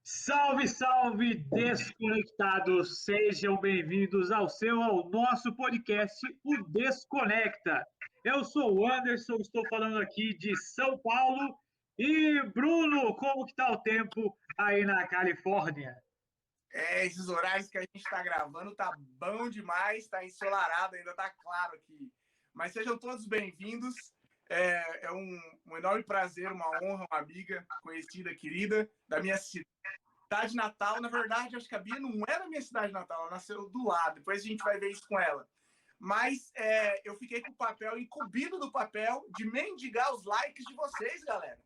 Salve, salve, desconectados! Sejam bem-vindos ao nosso podcast, o Desconecta. Eu sou o Anderson, estou falando aqui de São Paulo. E, Bruno, como que tá o tempo aí na Califórnia? Esses horários que a gente está gravando tá bom demais, tá ensolarado, ainda tá claro aqui. Mas sejam todos bem-vindos. É um enorme prazer, uma honra, uma amiga conhecida, querida, da minha cidade natal. Na verdade, acho que a Bia não é da minha cidade natal, ela nasceu do lado. Depois a gente vai ver isso com ela. Mas eu fiquei com o papel, incumbido do papel, de mendigar os likes de vocês, galera.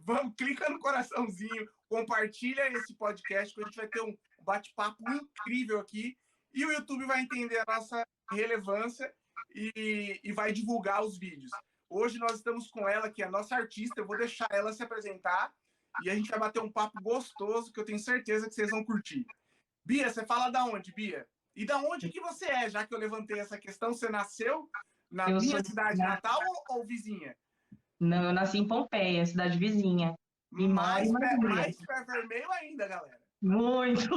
Vamos, clica no coraçãozinho, compartilha esse podcast, que a gente vai ter um bate-papo incrível aqui. E o YouTube vai entender a nossa relevância e vai divulgar os vídeos. Hoje nós estamos com ela, que é a nossa artista. Eu vou deixar ela se apresentar e a gente vai bater um papo gostoso, que eu tenho certeza que vocês vão curtir. Bia, você fala da onde, Bia? E da onde que você é, já que eu levantei essa questão? Você nasceu na Eu minha sou. cidade natal ou vizinha? Não, eu nasci em Pompeia, cidade vizinha. E moro em Marília. Mais pé vermelho ainda, galera. Muito,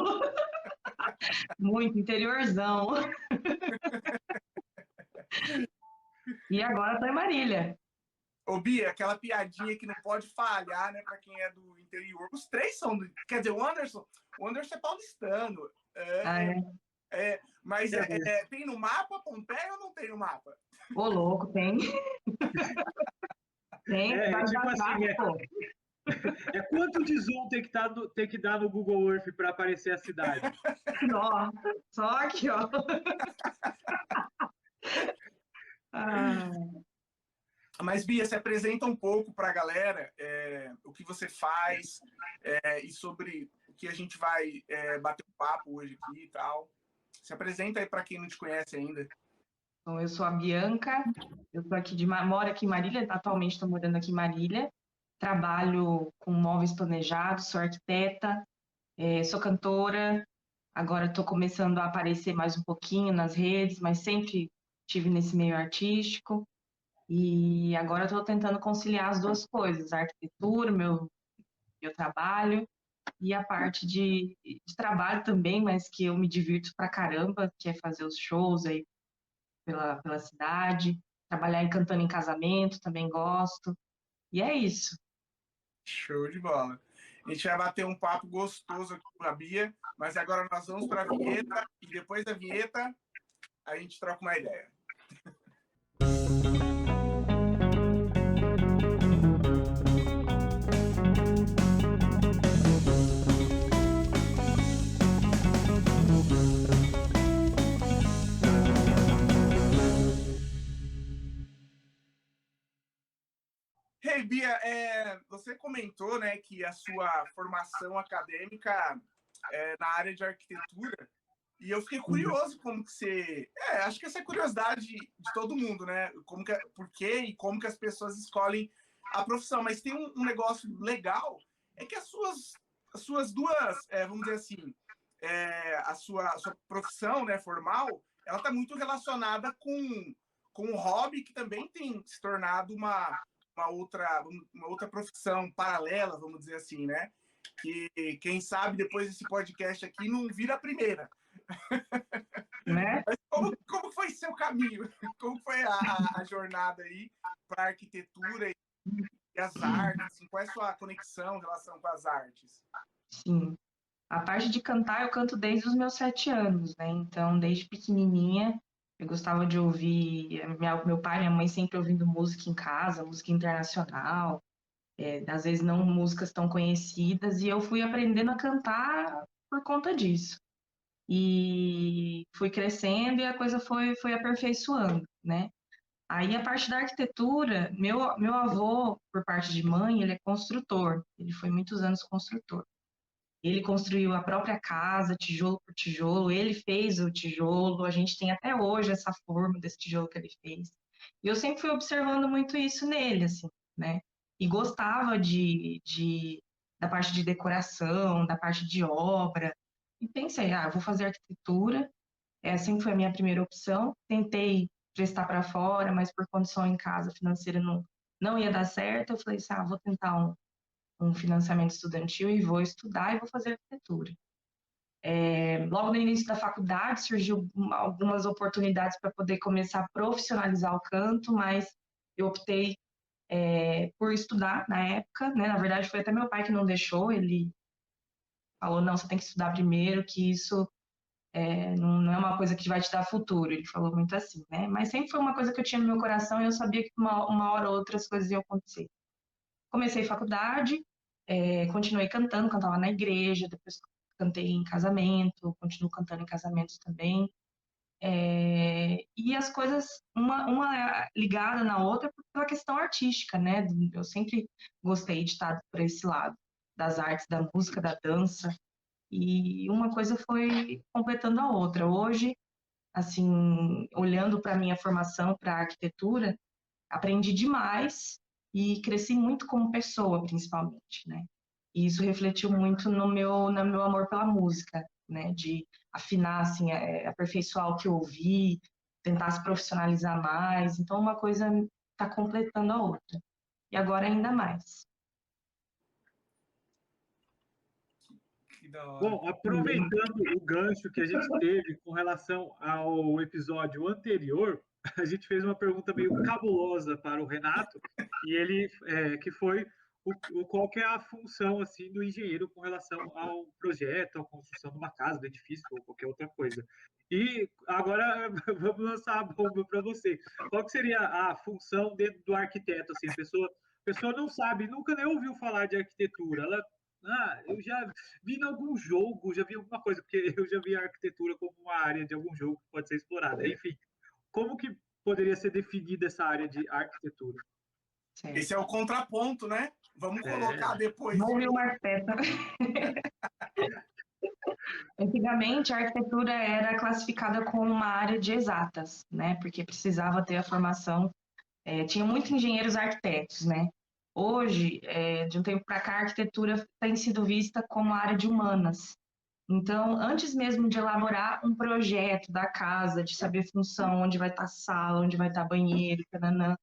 muito interiorzão. E agora tô em Marília. Ô, Bia, aquela piadinha que não pode falhar, né, para quem é do interior. Os três são do. Quer dizer, o Anderson é paulistano. Ah, Mas tem no mapa Pompeia ou não tem no mapa? ô louco, tem. Tem, vai Tipo dar assim, pô. quanto de zoom tem que dar no Google Earth para aparecer a cidade? Ó, só aqui, ó. Ah, Mas, Bia, se apresenta um pouco para a galera o que você faz e sobre o que a gente vai bater um papo hoje aqui e tal. Se apresenta aí para quem não te conhece ainda. então, eu sou a Bianca, eu tô aqui moro aqui em Marília, atualmente estou morando aqui em Marília. Trabalho com móveis planejados, sou arquiteta, sou cantora. Agora estou começando a aparecer mais um pouquinho nas redes, mas sempre estive nesse meio artístico. E agora estou tentando conciliar as duas coisas, a arquitetura, meu trabalho, e a parte de trabalho também, mas que eu me divirto pra caramba, que é fazer os shows aí pela cidade, trabalhar cantando em casamento, também gosto. E é isso. Show de bola. A gente vai bater um papo gostoso aqui com a Bia, mas agora nós vamos para a vinheta e depois da vinheta a gente troca uma ideia. Hey, Bia, você comentou, né, que a sua formação acadêmica é na área de arquitetura, e eu fiquei curioso como que você... acho que essa é a curiosidade de todo mundo, né? Por quê e como que as pessoas escolhem a profissão. Mas tem um negócio legal, é que as suas duas, vamos dizer assim, a sua profissão, né, formal, ela está muito relacionada com um hobby que também tem se tornado uma outra profissão paralela, vamos dizer assim, né? Que quem sabe depois desse podcast aqui não vira a primeira. Né? Mas como foi seu caminho? Como foi a jornada aí para a arquitetura e as artes? Assim, qual é a sua conexão em relação com as artes? Sim. A parte de cantar, eu canto desde os meus 7 anos, né? Então, desde pequenininha, eu gostava de ouvir. Meu pai e minha mãe sempre ouvindo música em casa, música internacional, às vezes não músicas tão conhecidas, e eu fui aprendendo a cantar por conta disso. E fui crescendo e a coisa foi aperfeiçoando, né? Aí a parte da arquitetura, meu avô, por parte de mãe, ele é construtor, ele foi muitos anos construtor. Ele construiu a própria casa, tijolo por tijolo, ele fez o tijolo, a gente tem até hoje essa forma desse tijolo que ele fez. E eu sempre fui observando muito isso nele, assim, né? E gostava da parte de decoração, da parte de obra. E pensei, eu vou fazer arquitetura, sempre foi a minha primeira opção. Tentei prestar para fora, mas por condição em casa financeira não ia dar certo. Eu falei assim, vou tentar um financiamento estudantil e vou estudar e vou fazer arquitetura. Logo no início da faculdade surgiu algumas oportunidades para poder começar a profissionalizar o canto, mas eu optei por estudar na época, né? Na verdade, foi até meu pai que não deixou, ele falou, não, você tem que estudar primeiro, que isso não é uma coisa que vai te dar futuro, ele falou muito assim, né? Mas sempre foi uma coisa que eu tinha no meu coração e eu sabia que uma hora ou outra as coisas iam acontecer. Comecei faculdade, continuei cantando, cantava na igreja, depois cantei em casamento, continuo cantando em casamentos também. E as coisas, uma ligada na outra pela questão artística, né? Eu sempre gostei de estar por esse lado, das artes, da música, da dança, e uma coisa foi completando a outra. Hoje, assim, olhando para a minha formação, para a arquitetura, aprendi demais e cresci muito como pessoa, principalmente, né? E isso refletiu muito no meu amor pela música, né? De afinar, assim, aperfeiçoar o que eu ouvi, tentar se profissionalizar mais. Então, uma coisa está completando a outra. E agora ainda mais. Que da hora. Bom, aproveitando o gancho que a gente teve com relação ao episódio anterior, a gente fez uma pergunta meio cabulosa para o Renato, e ele, que foi qual que é a função assim do engenheiro com relação ao projeto, à construção de uma casa, do edifício ou qualquer outra coisa. E agora vamos lançar a bomba para você. Qual que seria a função dentro do arquiteto? Assim, a pessoa não sabe, nunca nem ouviu falar de arquitetura. Eu já vi em algum jogo, já vi alguma coisa, porque eu já vi a arquitetura como uma área de algum jogo que pode ser explorada. Enfim, como que poderia ser definida essa área de arquitetura? Certo. Esse é o contraponto, né? Vamos colocar depois. Não ouvi o arquiteto. Antigamente, a arquitetura era classificada como uma área de exatas, né? Porque precisava ter a formação. Tinha muitos engenheiros arquitetos, né? Hoje, de um tempo para cá, a arquitetura tem sido vista como área de humanas. Então, antes mesmo de elaborar um projeto da casa, de saber função, onde vai estar sala, onde vai estar banheiro, tananã,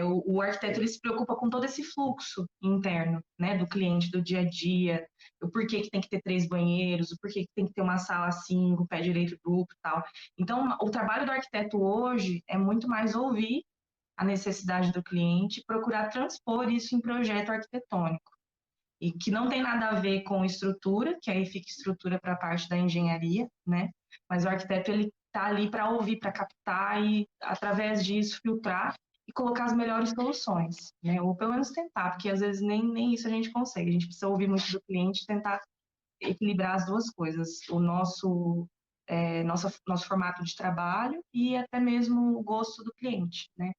o arquiteto ele se preocupa com todo esse fluxo interno, né, do cliente, do dia a dia, o porquê que tem que ter 3 banheiros, o porquê que tem que ter uma sala assim, com pé direito duplo e tal. Então, o trabalho do arquiteto hoje é muito mais ouvir a necessidade do cliente e procurar transpor isso em projeto arquitetônico. E que não tem nada a ver com estrutura, que aí fica estrutura para a parte da engenharia, né? Mas o arquiteto ele está ali para ouvir, para captar e, através disso, filtrar e colocar as melhores soluções, né? Ou pelo menos tentar, porque às vezes nem isso a gente consegue. A gente precisa ouvir muito do cliente e tentar equilibrar as duas coisas, o nosso formato de trabalho e até mesmo o gosto do cliente, né?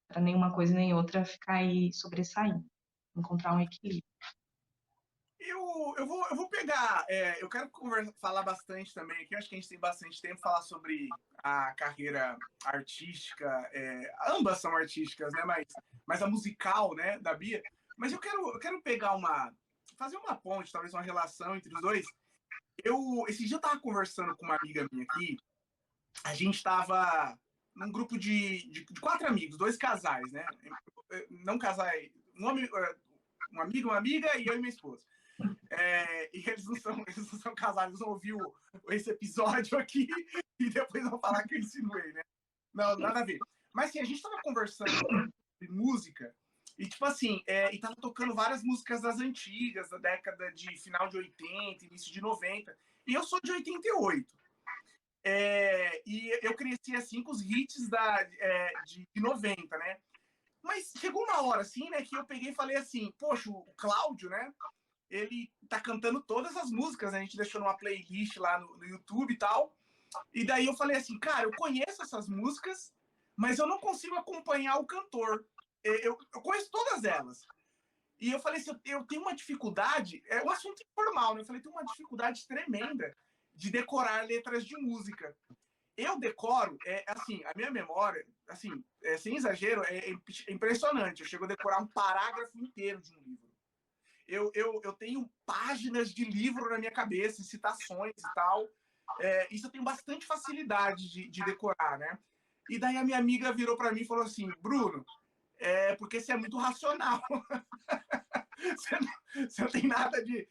Para nenhuma coisa nem outra ficar aí sobressaindo, encontrar um equilíbrio. Eu vou pegar. Eu quero falar bastante também aqui. Eu acho que a gente tem bastante tempo para falar sobre a carreira artística. Ambas são artísticas, né? Mas a musical, né, da Bia. Mas eu quero pegar fazer uma ponte, talvez uma relação entre os dois. Esse dia eu estava conversando com uma amiga minha aqui. A gente estava num grupo de 4 amigos, 2 casais, né? Não casais, um amigo, uma amiga e eu e minha esposa. E eles não são casados, eles vão ouvir esse episódio aqui e depois vão falar que eu insinuei, né? Não, nada a ver. Mas assim, a gente tava conversando sobre música e tipo assim, e tava tocando várias músicas das antigas, da década de final de 80, início de 90. E eu sou de 88. E eu cresci assim com os hits de 90, né? Mas chegou uma hora assim, né, que eu peguei e falei assim, poxa, o Cláudio, né? Ele tá cantando todas as músicas, né? A gente deixou numa playlist lá no YouTube e tal. E daí eu falei assim, cara, eu conheço essas músicas, mas eu não consigo acompanhar o cantor. Eu conheço todas elas. E eu falei assim, eu tenho uma dificuldade, é um assunto informal, né? Eu falei, tenho uma dificuldade tremenda de decorar letras de música. Eu decoro, assim, a minha memória, assim, sem exagero, é impressionante. Eu chego a decorar um parágrafo inteiro de um livro. Eu tenho páginas de livro na minha cabeça, citações e tal. Isso eu tenho bastante facilidade de decorar, né? E daí a minha amiga virou para mim e falou assim, Bruno, porque você é muito racional. Você não tem nada de...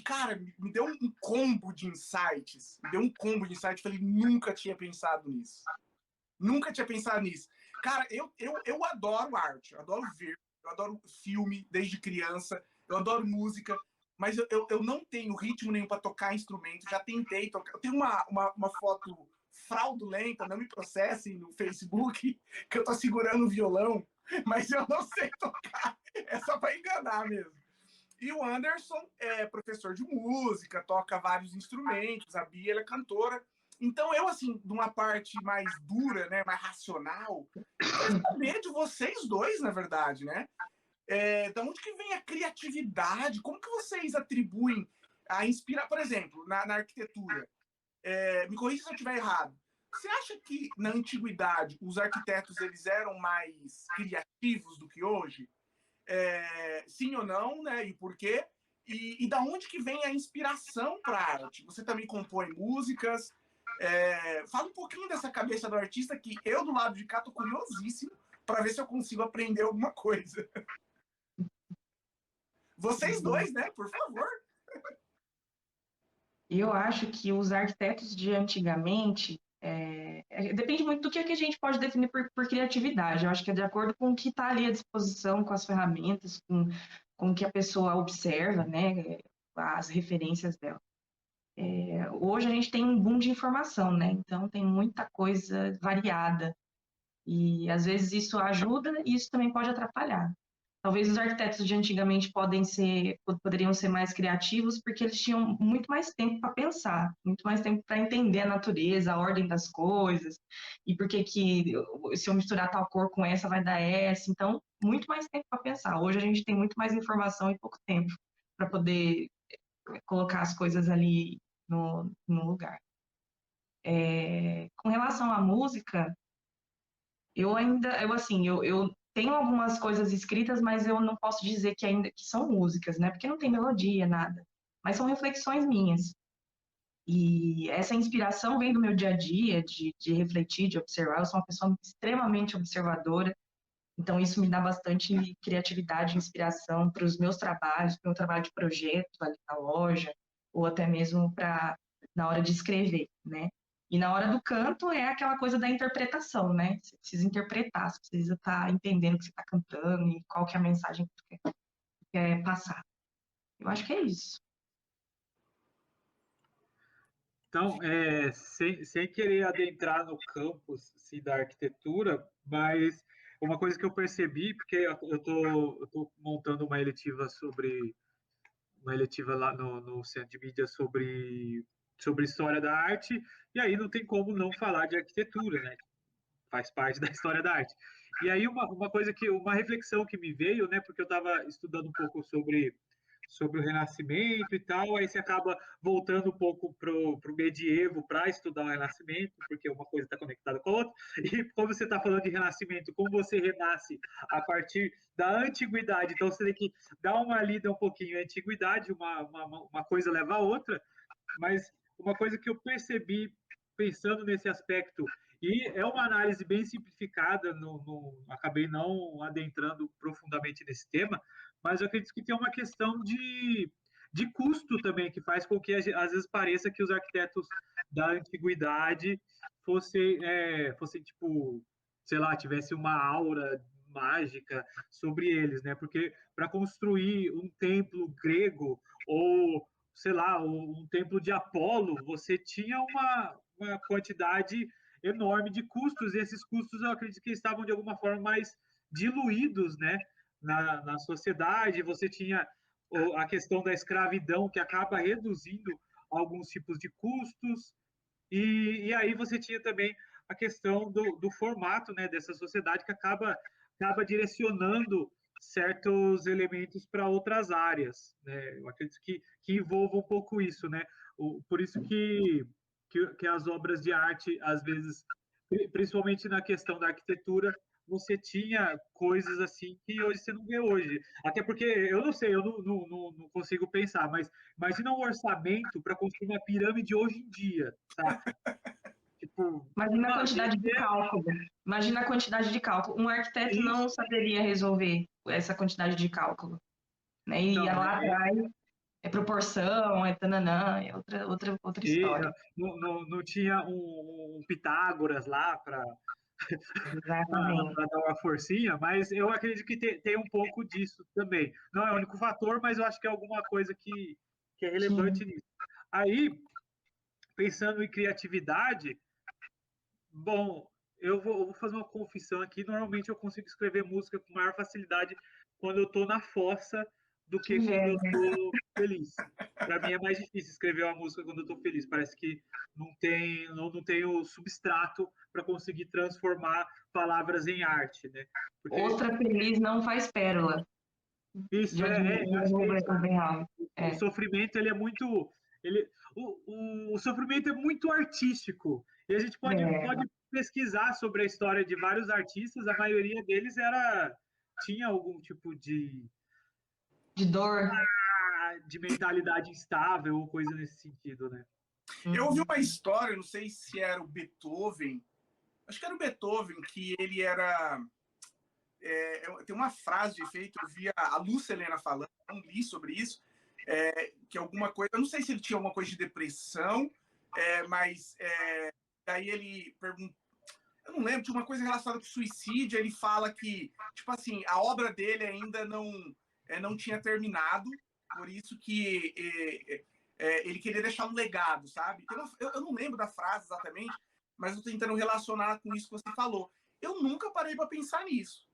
cara, me deu um combo de insights. Falei, nunca tinha pensado nisso. Cara, eu adoro arte, eu adoro ver, eu adoro filme desde criança, eu adoro música, mas eu não tenho ritmo nenhum para tocar instrumento. Já tentei tocar. Eu tenho uma foto fraudulenta, não me processem no Facebook, que eu tô segurando o violão, mas eu não sei tocar. É só para enganar mesmo. E o Anderson é professor de música, toca vários instrumentos, a Bia ela é cantora. Então, eu, assim, de uma parte mais dura, né, mais racional, eu quero saber de vocês dois, na verdade, né? Da onde que vem a criatividade? Como que vocês atribuem a inspirar, por exemplo, na arquitetura? Me corrija se eu estiver errado. Você acha que, na antiguidade, os arquitetos eles eram mais criativos do que hoje? Sim ou não, né? E por quê? E da onde que vem a inspiração para a arte? Você também compõe músicas? Fala um pouquinho dessa cabeça do artista que eu, do lado de cá, tô curiosíssimo para ver se eu consigo aprender alguma coisa. Vocês dois, né? Por favor. Eu acho que os arquitetos de antigamente, depende muito do que a gente pode definir por criatividade. Eu acho que é de acordo com o que está ali à disposição, com as ferramentas, com o que a pessoa observa, né? As referências dela. Hoje a gente tem um boom de informação, né? Então tem muita coisa variada. E às vezes isso ajuda e isso também pode atrapalhar. Talvez os arquitetos de antigamente poderiam ser mais criativos porque eles tinham muito mais tempo para pensar, muito mais tempo para entender a natureza, a ordem das coisas, e por que se eu misturar tal cor com essa vai dar essa. Então, muito mais tempo para pensar. Hoje a gente tem muito mais informação e pouco tempo para poder colocar as coisas ali no lugar. Com relação à música, eu tenho algumas coisas escritas, mas eu não posso dizer que ainda que são músicas, né? Porque não tem melodia, nada. Mas são reflexões minhas. E essa inspiração vem do meu dia a dia, de refletir, de observar. Eu sou uma pessoa extremamente observadora, então isso me dá bastante criatividade e inspiração para os meus trabalhos, para o meu trabalho de projeto ali na loja, ou até mesmo na hora de escrever, né? E na hora do canto é aquela coisa da interpretação, né? Você precisa interpretar, você precisa estar entendendo o que você está cantando e qual que é a mensagem que você quer passar. Eu acho que é isso. Então, sem querer adentrar no campo assim, da arquitetura, mas uma coisa que eu percebi, porque eu tô montando uma eletiva lá no Centro de Mídia sobre história da arte, e aí não tem como não falar de arquitetura, né? Faz parte da história da arte. E aí uma reflexão que me veio, né? Porque eu estava estudando um pouco sobre o Renascimento e tal, aí você acaba voltando um pouco pro medievo para estudar o Renascimento, porque uma coisa está conectada com a outra, e como você está falando de Renascimento, como você renasce a partir da Antiguidade, então você tem que dar uma lida um pouquinho à Antiguidade, uma coisa leva a outra, mas uma coisa que eu percebi pensando nesse aspecto, e é uma análise bem simplificada, acabei não adentrando profundamente nesse tema, mas eu acredito que tem uma questão de custo também, que faz com que às vezes pareça que os arquitetos da antiguidade fossem tipo, sei lá, tivesse uma aura mágica sobre eles, né? Porque para construir um templo grego ou, sei lá, um templo de Apolo, você tinha uma quantidade enorme de custos, e esses custos eu acredito que estavam de alguma forma mais diluídos, né? Na sociedade, você tinha a questão da escravidão, que acaba reduzindo alguns tipos de custos, e aí você tinha também a questão do formato, né, dessa sociedade, que acaba direcionando certos elementos para outras áreas, né? Eu acredito que envolva um pouco isso, né? Por isso que as obras de arte, às vezes, principalmente na questão da arquitetura, você tinha coisas assim que hoje você não vê hoje. Até porque, eu não sei, eu não consigo pensar, mas imagina um orçamento para construir uma pirâmide hoje em dia, tá? Tipo, Imagina a quantidade de cálculo. Imagina a quantidade de cálculo. Um arquiteto não saberia resolver essa quantidade de cálculo. né? E Então, lá atrás é proporção, é tananã, é outra história. não tinha um Pitágoras lá para Exatamente. dar uma forcinha, mas eu acredito que tem um pouco disso também. Não é o único fator, mas eu acho que é alguma coisa que é relevante Sim. nisso. Aí, pensando em criatividade, bom, eu vou fazer uma confissão aqui. Normalmente eu consigo escrever música com maior facilidade quando eu estou na fossa do Que que quando eu inveja. estou feliz. Para mim é mais difícil escrever uma música quando eu estou feliz. Parece que não tem o substrato para conseguir transformar palavras em arte, né? Porque Ostra feliz não faz pérola. isso eu Já acho diz que é o isso. Brechó. O É, sofrimento ele é muito ele o sofrimento é muito artístico e a gente é, pode pesquisar sobre a história de vários artistas. A maioria deles era tinha algum tipo de dor. de mentalidade instável ou coisa nesse sentido, né? Eu ouvi Uhum. uma história, não sei se era o Beethoven, acho que era o Beethoven, que ele era. Tem uma frase de efeito, eu vi a Lúcia Helena falando, não li sobre isso, que alguma coisa, eu não sei se ele tinha alguma coisa de depressão, mas daí ele pergunta, eu não lembro, tinha uma coisa relacionada com suicídio, ele fala que, tipo assim, a obra dele ainda não tinha terminado, por isso que ele queria deixar um legado, sabe? Eu não lembro da frase exatamente, mas eu tô tentando relacionar com isso que você falou. Eu nunca parei para pensar nisso.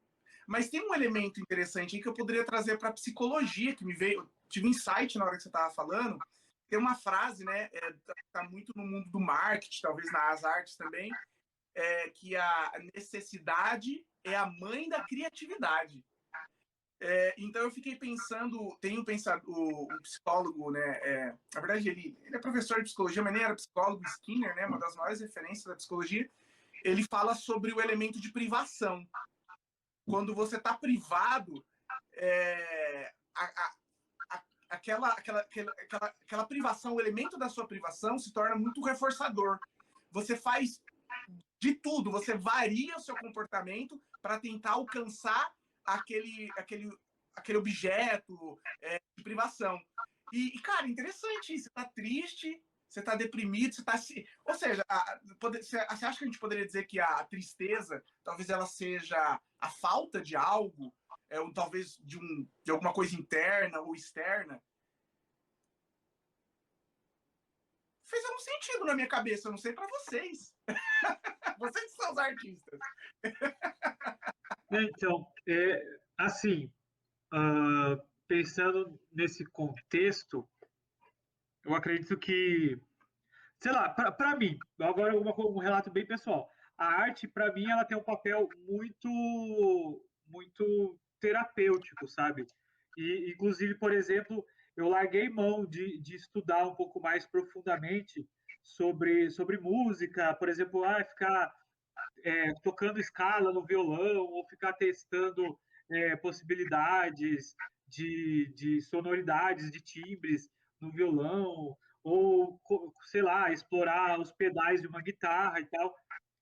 Mas tem um elemento interessante aí que eu poderia trazer para a psicologia, que me veio, tive um insight na hora que você estava falando. Tem uma frase, né? Tá muito no mundo do marketing, talvez nas artes também, que a necessidade é a mãe da criatividade. Então eu fiquei pensando, tenho pensado, o psicólogo, né? Na verdade, ele é professor de psicologia, mas nem era psicólogo, Skinner, né? Uma das maiores referências da psicologia. Ele fala sobre o elemento de privação. Quando você está privado, aquela privação, o elemento da sua privação se torna muito reforçador. Você faz de tudo, você varia o seu comportamento para tentar alcançar aquele objeto de privação. Cara, interessante isso. Você tá triste, você tá deprimido, você tá. Ou seja, você acha que a gente poderia dizer que a tristeza talvez ela seja a falta de algo, ou talvez de alguma coisa interna ou externa? Fez algum sentido na minha cabeça, eu não sei para vocês. Vocês são os artistas. Então, assim, pensando nesse contexto, eu acredito que, sei lá, para mim, agora um relato bem pessoal. A arte, para mim, ela tem um papel muito terapêutico, sabe? E, inclusive, por exemplo, eu larguei mão de estudar um pouco mais profundamente sobre música, por exemplo, ficar tocando escala no violão ou ficar testando possibilidades de sonoridades, de timbres no violão, ou, sei lá, explorar os pedais de uma guitarra e tal.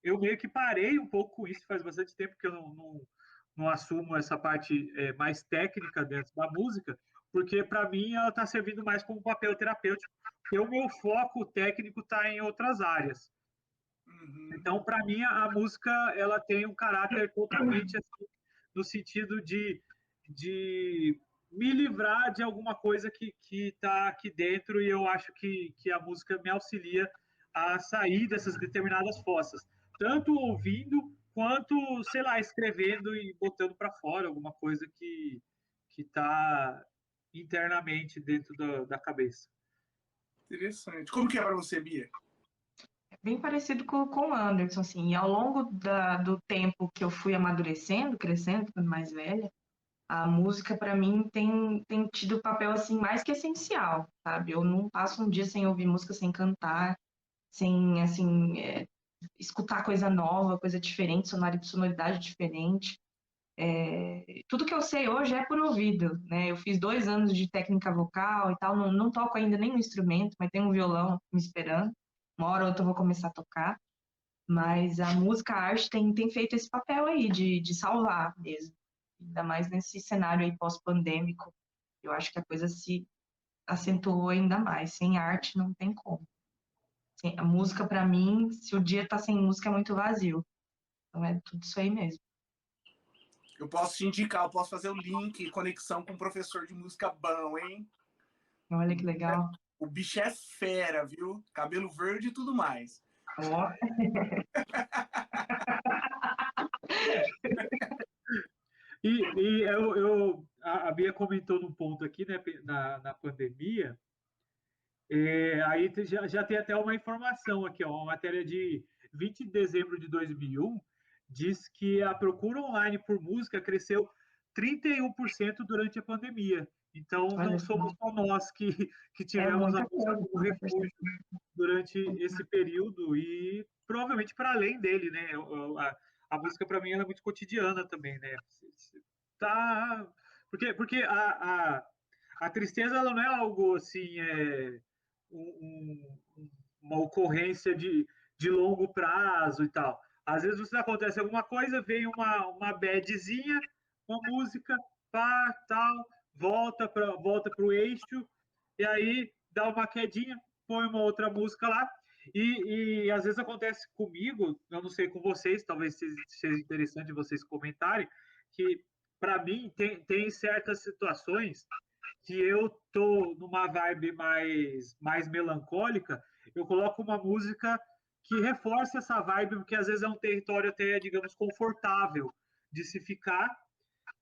Eu meio que parei um pouco com isso, faz bastante tempo que eu não assumo essa parte mais técnica dentro da música, porque para mim ela está servindo mais como papel terapêutico, porque o meu foco técnico está em outras áreas. Uhum. Então, para mim, a música ela tem um caráter totalmente assim, no sentido de me livrar de alguma coisa que está aqui dentro, e eu acho que a música me auxilia a sair dessas determinadas fossas, tanto ouvindo quanto, sei lá, escrevendo e botando para fora alguma coisa que está internamente dentro da cabeça. Interessante. Como que é para você, Bia? Bem parecido com o Anderson, assim, e ao longo do tempo que eu fui amadurecendo, crescendo, ficando mais velha, a música para mim tem tido papel assim mais que essencial, sabe? Eu não passo um dia sem ouvir música, sem cantar, sem assim escutar coisa nova, coisa diferente, sonoridade diferente. Tudo que eu sei hoje é por ouvido, né? Eu fiz 2 anos de técnica vocal e tal, não toco ainda nenhum instrumento, mas tem um violão me esperando. Uma hora ou outra eu vou começar a tocar. Mas a música, a arte tem feito esse papel aí de salvar mesmo. Ainda mais nesse cenário aí pós-pandêmico. Eu acho que a coisa se acentuou ainda mais. Sem arte não tem como. A música, para mim, se o dia tá sem música, é muito vazio. Então é tudo isso aí mesmo. Eu posso te indicar, eu posso fazer o link, conexão com um professor de música bom, hein? Olha que legal. O bicho é fera, viu? Cabelo verde e tudo mais. Ó. A Bia comentou num ponto aqui, né, na pandemia, aí já tem até uma informação aqui, ó, uma matéria de 20 de dezembro de 2001, diz que a procura online por música cresceu 31% durante a pandemia. Então, não Olha somos só. só nós que É tivemos a muita música coisa, como refúgio durante esse período e provavelmente para além dele, né? A música para mim ela é muito cotidiana também, né? Tá, porque a tristeza ela não é algo assim, uma ocorrência de longo prazo e tal. Às vezes você acontece alguma coisa, vem uma badzinha, uma música, pá, tal, volta para o eixo, e aí dá uma quedinha, põe uma outra música lá, e às vezes acontece comigo, eu não sei com vocês, talvez seja interessante vocês comentarem, que para mim tem certas situações que eu tô numa vibe mais melancólica, eu coloco uma música que reforça essa vibe, porque às vezes é um território até, digamos, confortável de se ficar,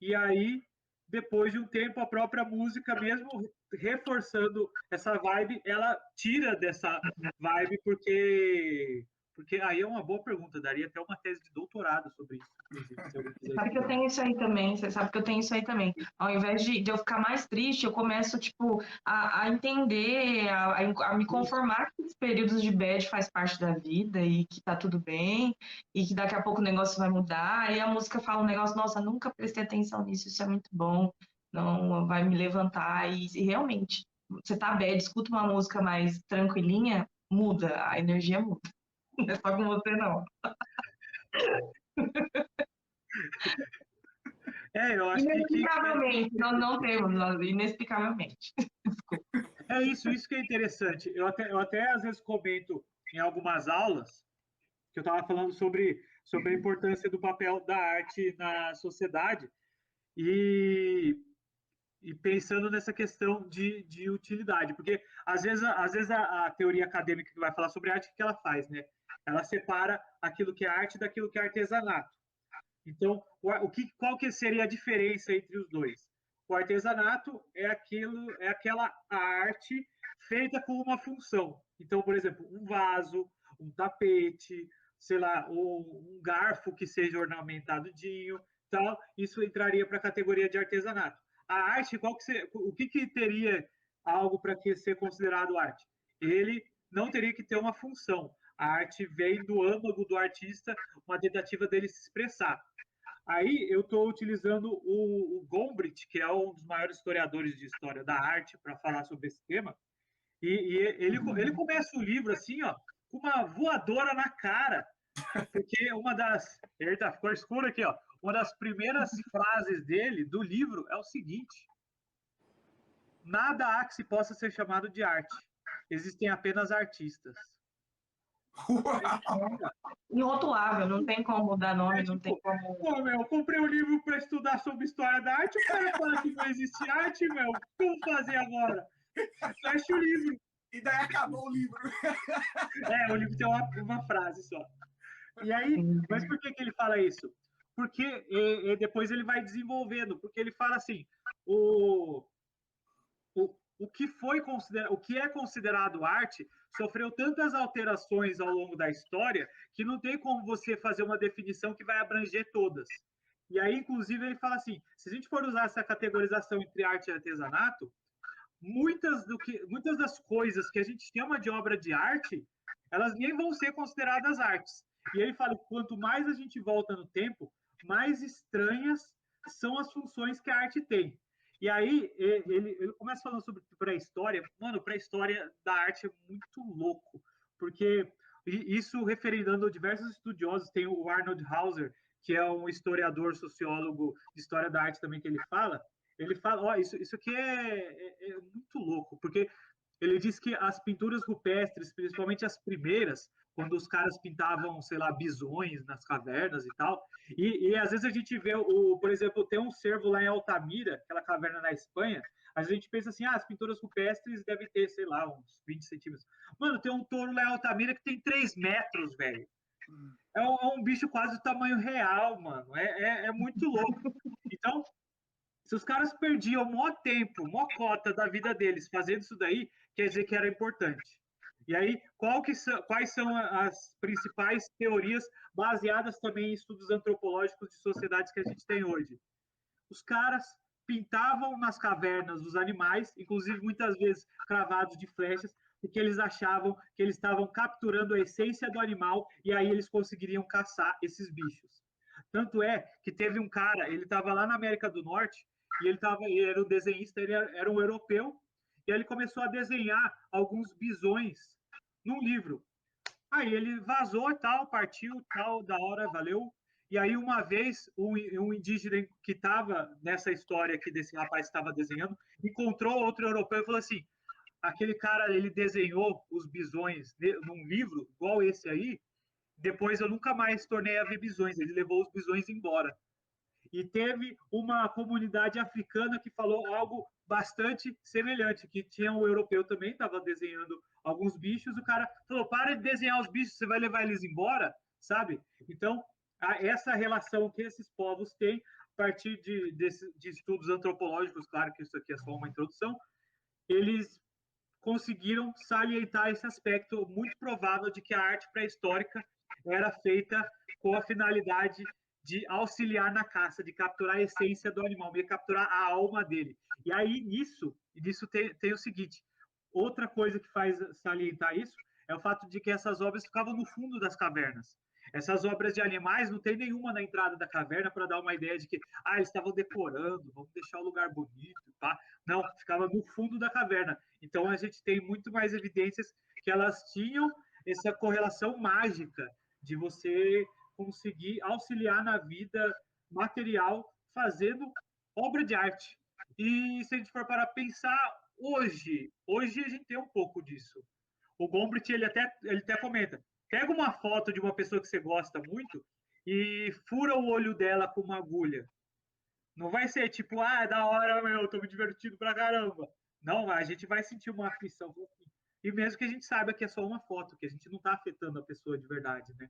e aí, depois de um tempo, a própria música, mesmo reforçando essa vibe, ela tira dessa vibe, porque aí é uma boa pergunta, daria até uma tese de doutorado sobre isso, inclusive, se alguém quiser Sabe que eu estudar. tenho isso aí também, você sabe que eu tenho isso aí também. Ao invés de eu ficar mais triste, eu começo, tipo, a entender, a me conformar que os períodos de bad faz parte da vida e que tá tudo bem, e que daqui a pouco o negócio vai mudar, e a música fala um negócio, nossa, nunca prestei atenção nisso, isso é muito bom, não vai me levantar, e realmente, você tá bad, escuta uma música mais tranquilinha, muda, a energia muda. Não é só com você, não. Eu acho que Inexplicavelmente, nós não temos, inexplicavelmente. é isso que é interessante. Eu até às vezes comento em algumas aulas que eu estava falando sobre a importância do papel da arte na sociedade e, e pensando nessa questão de utilidade, porque às vezes a teoria acadêmica que vai falar sobre arte, o que ela faz, né? Ela separa aquilo que é arte daquilo que é artesanato. Então, qual que seria a diferença entre os dois? O artesanato é aquela arte feita com uma função. Então, por exemplo, um vaso, um tapete, sei lá, um garfo que seja ornamentadinho, tal, isso entraria para a categoria de artesanato. A arte, o que teria algo para ser considerado arte? Ele não teria que ter uma função. A arte vem do âmago do artista, uma tentativa dele se expressar. Aí eu estou utilizando o Gombrich, que é um dos maiores historiadores de história da arte, para falar sobre esse tema. E ele começa o livro assim, ó, com uma voadora na cara, porque uma das. Eita, ficou escuro aqui, ó. Uma das primeiras frases dele, do livro, é o seguinte: nada há que se possa ser chamado de arte. Existem apenas artistas. Irrotulável, não tem como mudar nome, não tem Tipo, como. pô, meu, eu comprei um livro para estudar sobre história da arte, o cara fala que não existe arte, meu, como fazer agora? Fecha o livro. E daí acabou o livro. O livro tem uma frase só. E aí, mas por que ele fala isso? Porque depois ele vai desenvolvendo, porque ele fala assim, o que é considerado arte sofreu tantas alterações ao longo da história que não tem como você fazer uma definição que vai abranger todas. E aí, inclusive, ele fala assim: se a gente for usar essa categorização entre arte e artesanato, muitas das coisas que a gente chama de obra de arte, elas nem vão ser consideradas artes. E ele fala que quanto mais a gente volta no tempo, mais estranhas são as funções que a arte tem. E aí ele começa falando sobre pré-história. Mano, pré-história da arte é muito louco, porque isso referendando diversos estudiosos, tem o Arnold Hauser, que é um historiador, sociólogo de história da arte também que ele fala, Ele fala, ó, isso aqui é muito louco, porque ele diz que as pinturas rupestres, principalmente as primeiras, quando os caras pintavam, sei lá, bisões nas cavernas e tal, e às vezes a gente vê, por exemplo, tem um cervo lá em Altamira, aquela caverna na Espanha, às vezes a gente pensa assim, as pinturas rupestres devem ter, sei lá, uns 20 centímetros. Mano, tem um touro lá em Altamira que tem 3 metros, velho. É um bicho quase do tamanho real, mano. É muito louco. Então, se os caras perdiam maior tempo, maior cota da vida deles fazendo isso daí, quer dizer que era importante. E aí, quais são as principais teorias baseadas também em estudos antropológicos de sociedades que a gente tem hoje? Os caras pintavam nas cavernas os animais, inclusive muitas vezes cravados de flechas, porque eles achavam que eles estavam capturando a essência do animal e aí eles conseguiriam caçar esses bichos. Tanto é que teve um cara, ele estava lá na América do Norte e ele era um desenhista, ele era um europeu, e ele começou a desenhar alguns bisões num livro. Aí ele vazou e tal, partiu, tal, da hora, valeu. E aí uma vez um indígena que estava nessa história que desse rapaz estava desenhando, encontrou outro europeu e falou assim, aquele cara, ele desenhou os bisões num livro, igual esse aí, depois eu nunca mais tornei a ver bisões, ele levou os bisões embora. E teve uma comunidade africana que falou algo bastante semelhante, que tinha um europeu também, estava desenhando alguns bichos, o cara falou, para de desenhar os bichos, você vai levar eles embora, sabe? Então, essa relação que esses povos têm, a partir de estudos antropológicos, claro que isso aqui é só uma introdução, eles conseguiram salientar esse aspecto muito provável de que a arte pré-histórica era feita com a finalidade de auxiliar na caça, de capturar a essência do animal, de capturar a alma dele. E aí, nisso tem o seguinte, outra coisa que faz salientar isso é o fato de que essas obras ficavam no fundo das cavernas. Essas obras de animais não tem nenhuma na entrada da caverna para dar uma ideia de que eles estavam decorando, vamos deixar o lugar bonito, tá? Não, ficava no fundo da caverna. Então a gente tem muito mais evidências que elas tinham essa correlação mágica de você conseguir auxiliar na vida material fazendo obra de arte. E se a gente for para pensar hoje a gente tem um pouco disso. O Gombrich, ele até comenta, pega uma foto de uma pessoa que você gosta muito e fura o olho dela com uma agulha. Não vai ser tipo, da hora, meu, tô me divertindo pra caramba. Não, a gente vai sentir uma aflição. E mesmo que a gente saiba que é só uma foto, que a gente não está afetando a pessoa de verdade, né?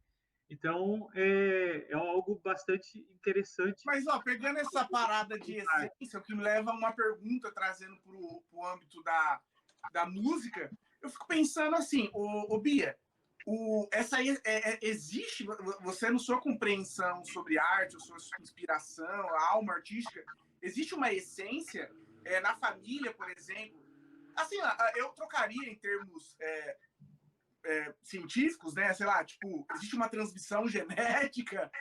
Então, é algo bastante interessante. Mas, pegando essa parada de essência, o que me leva a uma pergunta, trazendo para o âmbito da música, eu fico pensando assim, ô Bia, existe, você na sua compreensão sobre arte, a sua inspiração, a alma artística, existe uma essência na família, por exemplo? Assim, eu trocaria em termos científicos, né? Sei lá, tipo, existe uma transmissão genética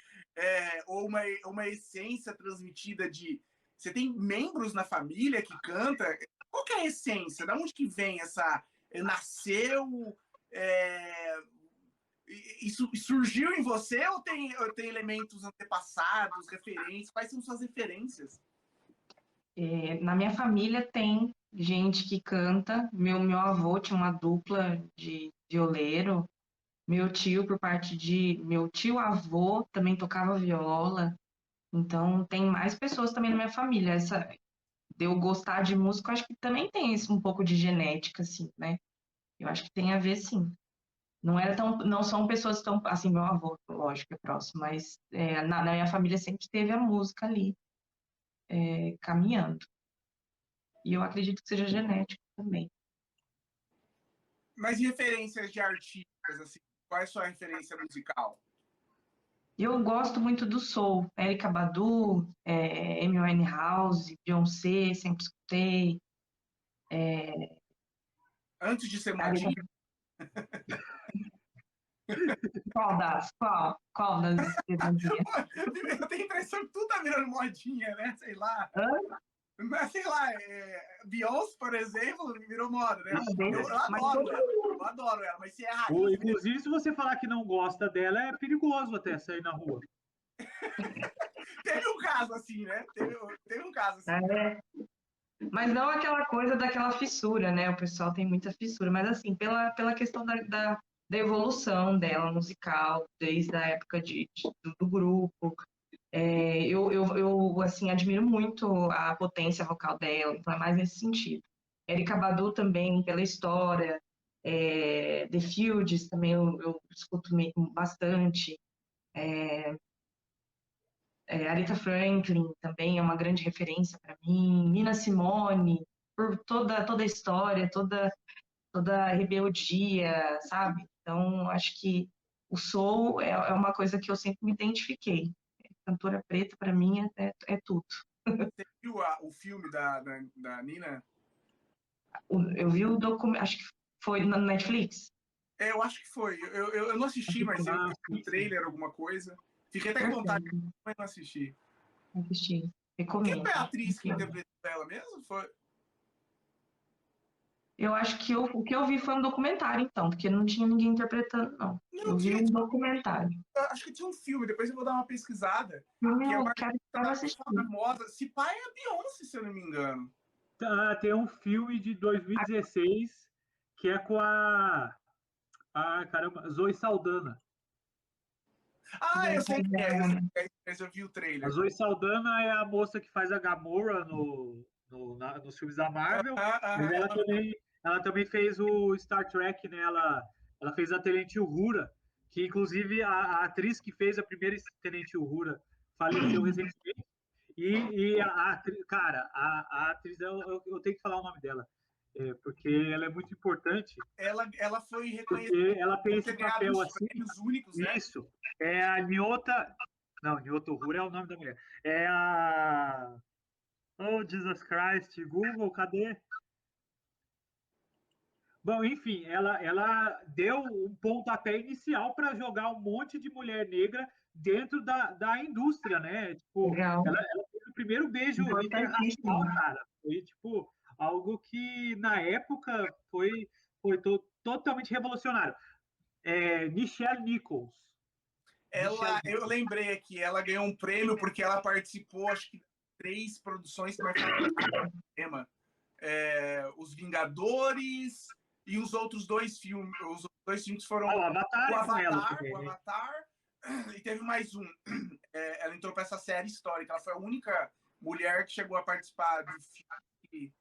ou uma essência transmitida de... Você tem membros na família que canta? Qual que é a essência? Da onde que vem essa... Nasceu... Isso surgiu em você ou tem elementos antepassados, referências? Quais são suas referências? Na minha família tem gente que canta. Meu avô tinha uma dupla de violeiro. Meu tio, por parte de meu tio-avô, também tocava viola. Então, tem mais pessoas também na minha família. Essa de eu gostar de música, eu acho que também tem um pouco de genética, assim, né? Eu acho que tem a ver, sim. Não são pessoas tão, assim, meu avô, lógico, é próximo, mas na minha família sempre teve a música ali, caminhando. E eu acredito que seja genético também. Mas referências de artistas, assim, qual é a sua referência musical? Eu gosto muito do soul, Erykah Badu, Amy Winehouse, Beyoncé, sempre escutei. Antes de ser modinha? Qual das? Qual das? Eu tenho a impressão que tudo tá virando modinha, né? Sei lá. Mas, sei lá, Beyoncé, por exemplo, virou moda, né? Eu adoro ela, mas se é raiz... Inclusive, se você falar que não gosta dela, é perigoso até sair na rua. Teve um caso assim, né? Teve um caso assim. Mas não aquela coisa daquela fissura, né? O pessoal tem muita fissura, mas assim, pela questão da evolução dela musical, desde a época do grupo. Eu assim, admiro muito a potência vocal dela, então é mais nesse sentido. Erykah Badu também, pela história. The Fields também eu escuto bastante. Aretha Franklin também é uma grande referência para mim. Nina Simone, por toda a história, toda a rebeldia, sabe? Então, acho que o soul é uma coisa que eu sempre me identifiquei. Cantora preta, para mim, é tudo. Você viu o filme da Nina? Eu vi o documento, acho que foi na Netflix. Eu acho que foi. Eu não assisti, mas eu vi um trailer, alguma coisa. Fiquei até com vontade, mas não assisti. Assisti. Quem Recomendo. foi a atriz que interpretou ela mesmo? Foi... Eu acho que o que eu vi foi um documentário, então, porque não tinha ninguém interpretando, não. Eu vi um documentário. Acho que tinha um filme, depois eu vou dar uma pesquisada. Que é uma quero assistir. Famosa. Se pá é a Beyoncé, se eu não me engano. Tem um filme de 2016 que é com a caramba, Zoe Saldana. Eu sei que eu vi o trailer. A Zoe Saldana é a moça que faz a Gamora nos filmes da Marvel. Mas ela também fez o Star Trek, né? Ela fez a Tenente Uhura, que inclusive a atriz que fez a primeira Tenente Uhura faleceu recentemente. E a atriz, eu tenho que falar o nome dela, porque ela é muito importante. Ela foi reconhecida. Ela fez esse papel assim. Únicos, né? Isso. É a Nyota. Não, Nyota Uhura é o nome da mulher. É a. Oh, Jesus Christ. Google, cadê? Bom, enfim, ela deu um pontapé inicial para jogar um monte de mulher negra dentro da indústria, né? Tipo, ela fez o primeiro beijo interracial, cara. Foi, tipo, algo que, na época, foi totalmente revolucionário. Nichelle Nichols. Eu lembrei aqui, ela ganhou um prêmio porque ela participou, acho que 3 produções que marcaram o tema. Os Vingadores e os outros 2 filmes. Os 2 filmes foram o Avatar, o Avatar e teve mais um. Ela entrou para essa série histórica. Ela foi a única mulher que chegou a participar do filme,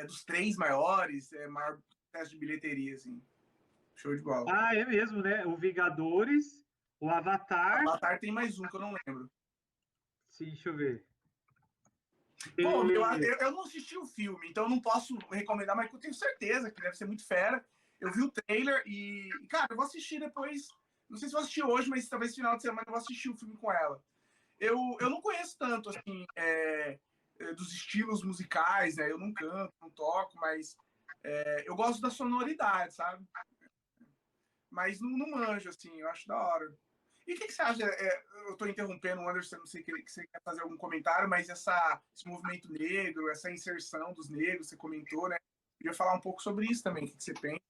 dos 3 maiores, maior teste de bilheteria, assim. Show de bola. É mesmo, né? O Vingadores, o Avatar. O Avatar tem mais um que eu não lembro. Sim, deixa eu ver. Bom, eu não assisti o filme, então eu não posso recomendar, mas eu tenho certeza que deve ser muito fera. Eu vi o trailer e, cara, eu vou assistir depois. Não sei se vou assistir hoje, mas talvez final de semana eu vou assistir o filme com ela. Eu não conheço tanto, assim, dos estilos musicais, né? Eu não canto, não toco, mas eu gosto da sonoridade, sabe? Mas não manjo, assim, eu acho da hora. E o que você acha? Eu estou interrompendo o Anderson, não sei se você quer fazer algum comentário, mas esse movimento negro, essa inserção dos negros, você comentou, né? Queria falar um pouco sobre isso também. O que você pensa?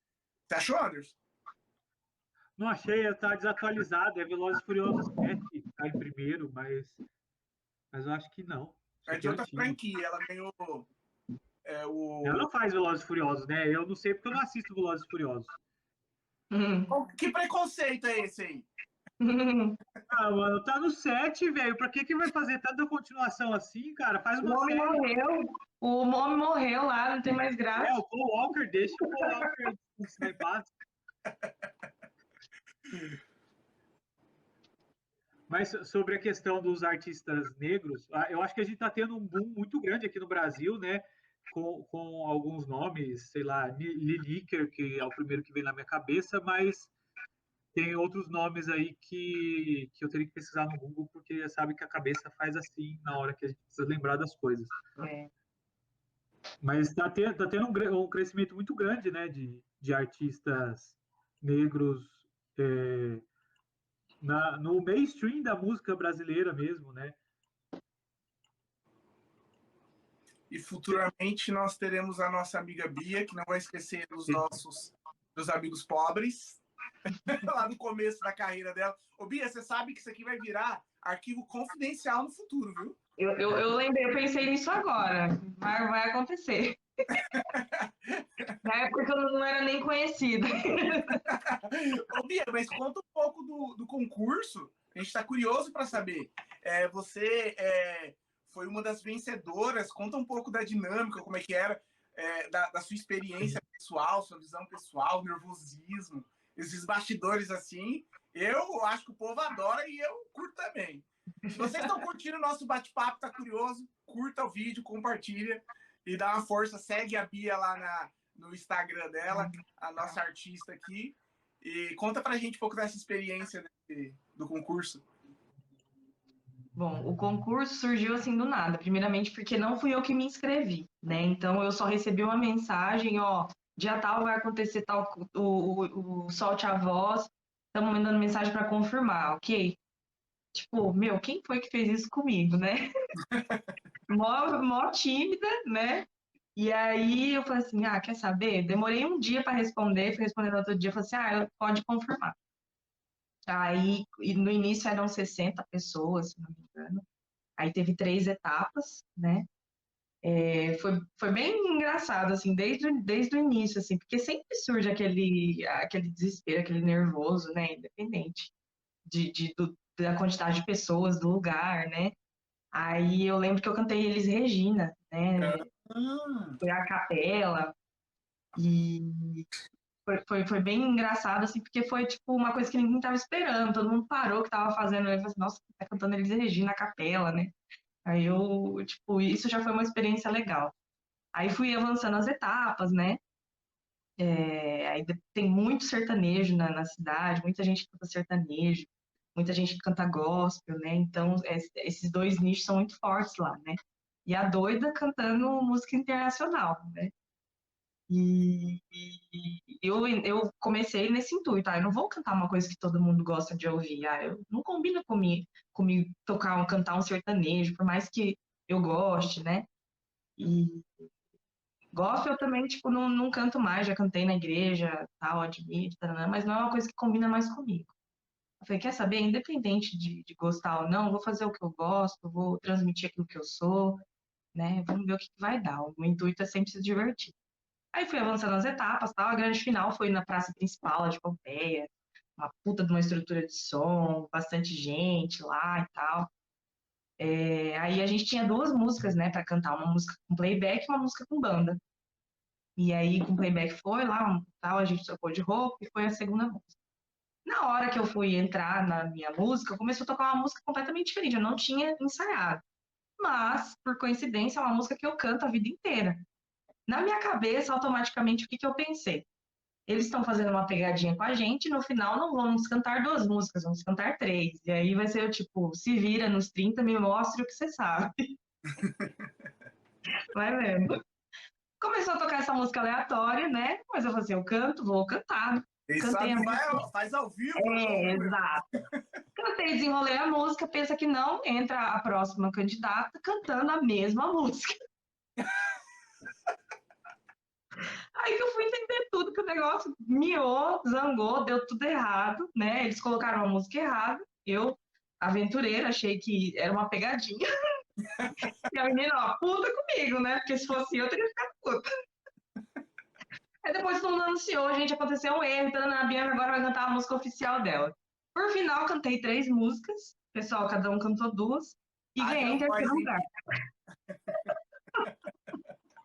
Você achou, Anderson? Não achei, está desatualizado. É Velozes e Furiosos 7 que está em primeiro, mas eu acho que não. É de outra franquia, ela ganhou. Ela não faz Velozes e Furiosos, né? Eu não sei porque eu não assisto Velozes e Furiosos. Que preconceito é esse aí? Mano, tá no 7, velho. Pra que vai fazer tanta continuação assim, cara? Faz uma série. O homem morreu lá, não tem mais graça. O Paul Walker, deixa o Paul Walker sai fácil. Mas sobre a questão dos artistas negros, eu acho que a gente tá tendo um boom muito grande aqui no Brasil, né? Com alguns nomes, sei lá, Lineker, que é o primeiro que vem na minha cabeça, mas tem outros nomes aí que eu teria que pesquisar no Google, porque sabe que a cabeça faz assim na hora que a gente precisa lembrar das coisas. Mas está tendo um crescimento muito grande, né, de artistas negros no mainstream da música brasileira mesmo, né? E futuramente nós teremos a nossa amiga Bia, que não vai esquecer dos amigos pobres. Lá no começo da carreira dela. Ô, Bia, você sabe que isso aqui vai virar arquivo confidencial no futuro, viu? Eu lembrei, eu pensei nisso agora. Vai acontecer. Na época eu não era nem conhecida. Ô, Bia, mas conta um pouco do concurso. A gente está curioso para saber. Você foi uma das vencedoras. Conta um pouco da dinâmica, como é que era, da sua experiência pessoal, sua visão pessoal, nervosismo, esses bastidores assim. Eu acho que o povo adora e eu curto também. Se vocês estão curtindo o nosso bate-papo, tá curioso, curta o vídeo, compartilha e dá uma força. Segue a Bia lá no Instagram dela, a nossa artista aqui. E conta pra gente um pouco dessa experiência do concurso. Bom, o concurso surgiu assim do nada. Primeiramente porque não fui eu que me inscrevi, né? Então eu só recebi uma mensagem, ó, dia tal vai acontecer tal, o Solte a Voz. Estamos mandando mensagem para confirmar, ok? Tipo, meu, quem foi que fez isso comigo, né? Mó tímida, né? E aí eu falei assim, quer saber? Demorei um dia para responder, fui responder no outro dia, falei assim, pode confirmar. Aí, no início eram 60 pessoas, se não me engano. Aí teve 3 etapas, né? Foi bem engraçado, assim, desde o início, assim, porque sempre surge aquele desespero, aquele nervoso, né? Independente da quantidade de pessoas, do lugar, né? Aí eu lembro que eu cantei Elis Regina, né? Foi a capela, e foi bem engraçado, assim, porque foi, tipo, uma coisa que ninguém tava esperando, todo mundo parou o que tava fazendo, eu falei assim, nossa, tá cantando Elis Regina, a capela, né? Aí eu, tipo, isso já foi uma experiência legal. Aí fui avançando as etapas, né? Aí tem muito sertanejo na cidade, muita gente canta sertanejo, muita gente canta gospel, né? Então, esses 2 nichos são muito fortes lá, né? E a doida cantando música internacional, né? Eu comecei nesse intuito, eu não vou cantar uma coisa que todo mundo gosta de ouvir, eu não combina comigo cantar um sertanejo, por mais que eu goste, né? E gospel eu também, tipo, não canto mais, já cantei na igreja, tal, admiro, taranã, mas não é uma coisa que combina mais comigo. Eu falei, quer saber, independente de gostar ou não, vou fazer o que eu gosto, vou transmitir aquilo que eu sou, né? Vamos ver o que vai dar. O meu intuito é sempre se divertir. Aí fui avançando as etapas, tal. A grande final foi na praça principal lá de Pompeia, uma puta de uma estrutura de som, bastante gente lá e tal. Aí a gente tinha 2 músicas, né, para cantar, uma música com playback e uma música com banda. E aí com playback foi lá, tal, a gente trocou de roupa e foi a segunda música. Na hora que eu fui entrar na minha música, começou a tocar uma música completamente diferente, eu não tinha ensaiado. Mas, por coincidência, é uma música que eu canto a vida inteira. Na minha cabeça, automaticamente, o que eu pensei? Eles estão fazendo uma pegadinha com a gente, no final não vamos cantar 2 músicas, vamos cantar 3. E aí vai ser o tipo, se vira nos 30, me mostre o que você sabe. Vai vendo. Começou a tocar essa música aleatória, né? Mas eu falei assim, eu canto, vou cantar. Quem Cantei sabe a música. faz ao vivo. Ao vivo. Exato. Cantei, desenrolei a música, pensa que não, entra a próxima candidata cantando a mesma música. Aí que eu fui entender tudo, que o negócio miou, zangou, deu tudo errado, né? Eles colocaram a música errada, eu, aventureira, achei que era uma pegadinha. E a menina, ó, puta comigo, né? Porque se fosse eu teria ficado puta. Aí depois todo mundo anunciou, gente, aconteceu um erro, então a Bianca agora vai cantar a música oficial dela. Por final, cantei 3 músicas, pessoal, cada um cantou 2, e ganhei em terceiro lugar.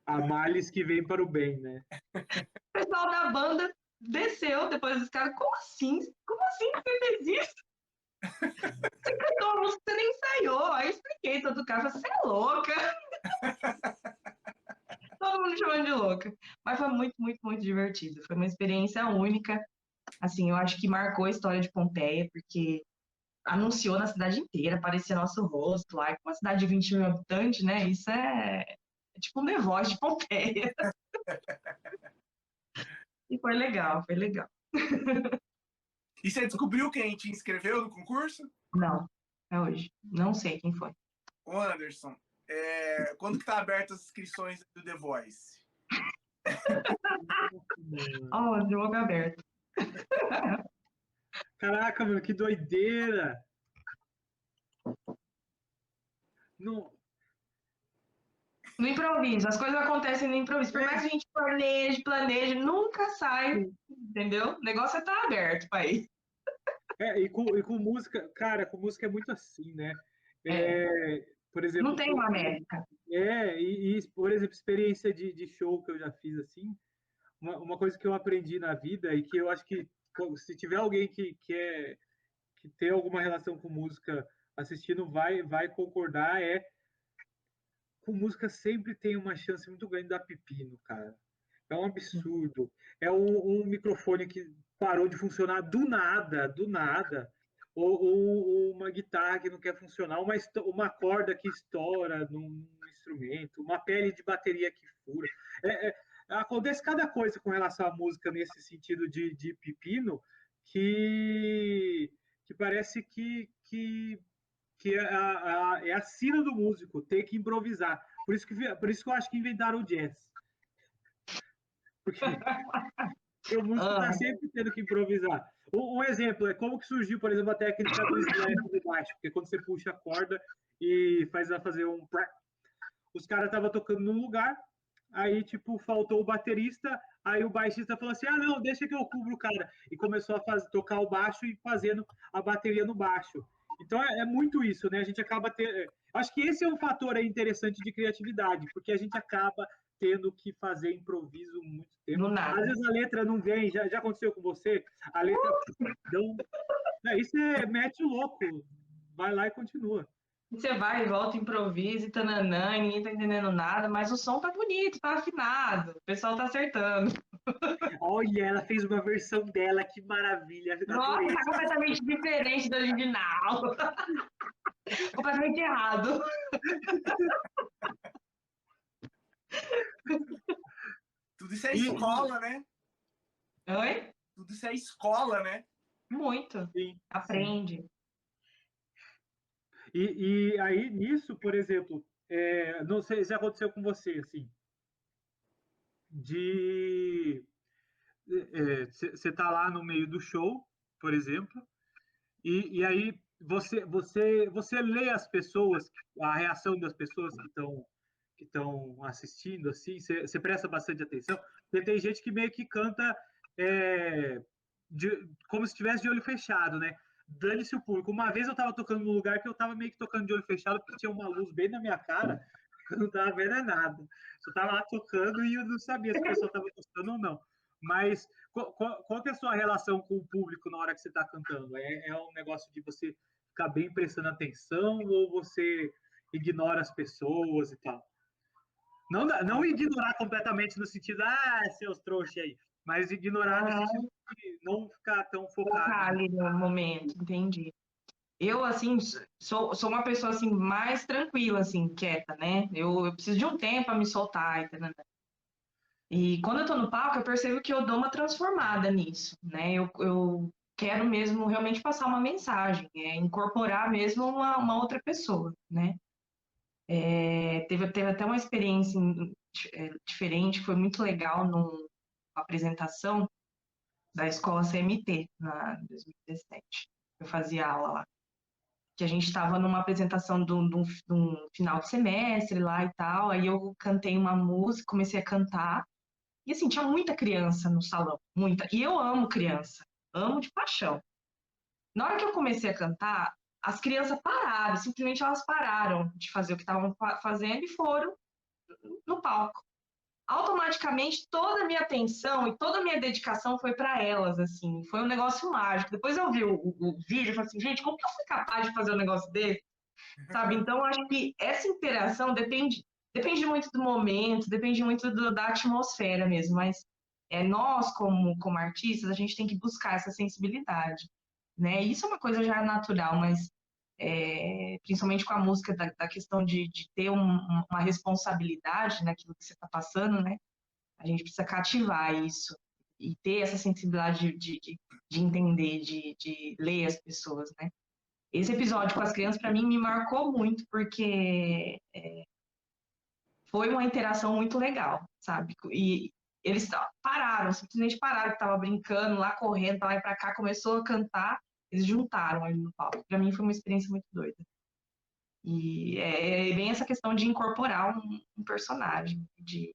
Há males que vem para o bem, né? O pessoal da banda desceu depois dos caras, como assim? Como assim que você fez isso? Você cantou a música, você nem ensaiou. Aí eu expliquei, todo cara falou, você é louca. Todo mundo chamando de louca. Mas foi muito, muito, muito divertido. Foi uma experiência única. Assim, eu acho que marcou a história de Pompeia, porque anunciou na cidade inteira, aparecia nosso rosto lá. Com uma cidade de 20 mil habitantes, né? Isso é tipo um The Voice de Pompeia. E foi legal, foi legal. E você descobriu quem te inscreveu no concurso? Não, é hoje. Não sei quem foi. Ô Anderson, quando que tá abertas as inscrições do The Voice? Ó, de boca aberta. Caraca, mano, que doideira! Não, No improviso, as coisas acontecem no improviso. Por mais que a gente planeje, nunca sai, entendeu? O negócio é estar aberto para isso. e com música, cara, com música é muito assim, né? É, Por não exemplo, tem uma métrica. por exemplo, experiência de show que eu já fiz assim, uma coisa que eu aprendi na vida e que eu acho que se tiver alguém que tem alguma relação com música assistindo, vai concordar, com música sempre tem uma chance muito grande de dar pepino, cara. É um absurdo. É um microfone que parou de funcionar do nada. Ou uma guitarra que não quer funcionar, uma corda que estoura num instrumento, uma pele de bateria que fura. Acontece cada coisa com relação à música nesse sentido de pepino que, que parece que é a sina do músico, ter que improvisar. Por isso que eu acho que inventaram o jazz. Porque o músico está sempre tendo que improvisar. Um exemplo é como que surgiu, por exemplo, a técnica do slap de baixo, porque quando você puxa a corda e faz fazer um... Os caras estavam tocando num lugar, aí, tipo, faltou o baterista, aí o baixista falou assim, não, deixa que eu cubro o cara. E começou a tocar o baixo e fazendo a bateria no baixo. Então, é muito isso, né? A gente acaba acho que esse é um fator aí interessante de criatividade, porque a gente acaba tendo que fazer improviso muito tempo. Do nada. Às vezes a letra não vem, já aconteceu com você? A letra não... Isso mete o louco, vai lá e continua. Você vai e volta, improvisa e tananã, e ninguém tá entendendo nada, mas o som tá bonito, tá afinado, o pessoal tá acertando. Olha, ela fez uma versão dela, que maravilha. Nossa, tá completamente diferente do original. Completamente errado. Tudo isso é escola, né? Oi? Tudo isso é escola, né? Muito. Sim, aprende. Sim. E aí, nisso, por exemplo, não sei se aconteceu com você, assim, você tá lá no meio do show, por exemplo, e aí você lê as pessoas, a reação das pessoas que estão assistindo, assim, você presta bastante atenção, porque tem gente que meio que canta como se estivesse de olho fechado, né? Dane-se o público. Uma vez eu estava tocando num lugar que eu estava meio que tocando de olho fechado, porque tinha uma luz bem na minha cara, eu não estava vendo nada. Eu estava lá tocando e eu não sabia se a pessoa estava gostando ou não. Mas qual que é a sua relação com o público na hora que você está cantando? É um negócio de você ficar bem prestando atenção ou você ignora as pessoas e tal? Não ignorar completamente no sentido, seus trouxas aí, mas ignorar no sentido de não ficar tão focado. Focar ali no momento, entendi. Eu, assim, sou uma pessoa, assim, mais tranquila, assim, quieta, né? Eu preciso de um tempo para me soltar, entendeu? E quando eu tô no palco, eu percebo que eu dou uma transformada nisso, né? Eu quero mesmo realmente passar uma mensagem, incorporar mesmo uma outra pessoa, né? Teve até uma experiência diferente, foi muito legal numa apresentação da escola CMT, na 2017. Eu fazia aula lá. Que a gente estava numa apresentação de um final de semestre lá e tal, aí eu cantei uma música, comecei a cantar, e assim, tinha muita criança no salão, muita. E eu amo criança, amo de paixão. Na hora que eu comecei a cantar, as crianças pararam, simplesmente elas pararam de fazer o que estavam fazendo e foram no palco. Automaticamente, toda a minha atenção e toda a minha dedicação foi para elas, assim. Foi um negócio mágico. Depois eu vi o vídeo e falei assim, gente, como que eu fui capaz de fazer um negócio desse? Sabe? Então, eu acho que essa interação depende muito do momento, depende muito da atmosfera mesmo, mas nós, como artistas, a gente tem que buscar essa sensibilidade, né? Isso é uma coisa já natural, mas principalmente com a música, da questão de ter uma responsabilidade naquilo que você está passando, né? A gente precisa cativar isso e ter essa sensibilidade de entender, de ler as pessoas, né? Esse episódio com as crianças, para mim, me marcou muito, porque foi uma interação muito legal, sabe? E eles pararam, simplesmente pararam, que estavam brincando lá, correndo para lá e para cá, começou a cantar, eles juntaram ali no palco. Para mim foi uma experiência muito doida. E é bem essa questão de incorporar um personagem, de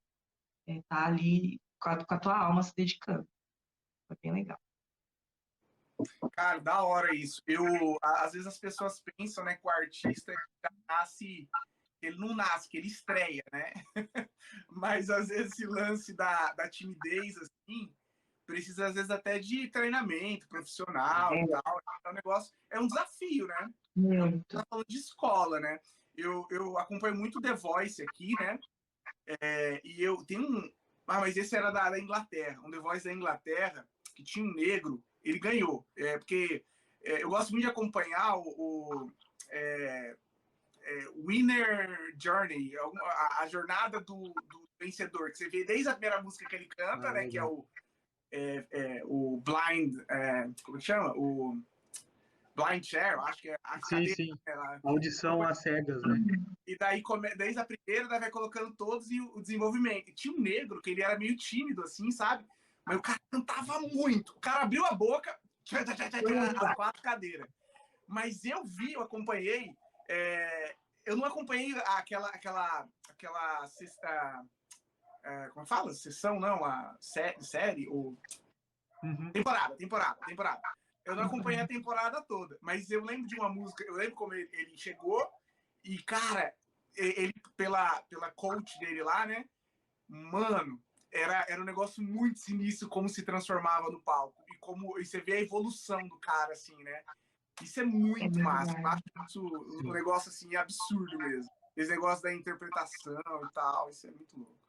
estar ali com a tua alma se dedicando. Foi bem legal. Cara, da hora isso. Às vezes as pessoas pensam, né, que o artista já nasce, ele não nasce, que ele estreia, né? Mas às vezes esse lance da timidez, assim, precisa às vezes até de treinamento profissional e tal. É um negócio, é um desafio, né? Muito. Tá falando de escola, né? Eu acompanho muito The Voice aqui, né? E eu tenho um. Ah, mas esse era da Inglaterra, um The Voice da Inglaterra, que tinha um negro, ele ganhou. Porque eu gosto muito de acompanhar o Winner Journey, a jornada do vencedor, que você vê desde a primeira música que ele canta, né? Que é o Blind. Como que chama? O Blind Share, acho que é a cadeira. Sim. Audição às cegas, né? E daí, desde a primeira, daí vai colocando todos e o desenvolvimento. E tinha um negro que ele era meio tímido, assim, sabe? Mas o cara cantava muito. O cara abriu a boca, as 4 cadeiras. Mas eu acompanhei. Eu não acompanhei aquela como fala? Sessão, não, a série, ou temporada. Eu não acompanhei a temporada toda, mas eu lembro de uma música, eu lembro como ele chegou e, cara, ele, pela coach dele lá, né? Mano, era um negócio muito sinistro como se transformava no palco. E você vê a evolução do cara, assim, né? Isso é muito massa. Eu acho isso um negócio, assim, absurdo mesmo. Esse negócio da interpretação e tal, isso é muito louco.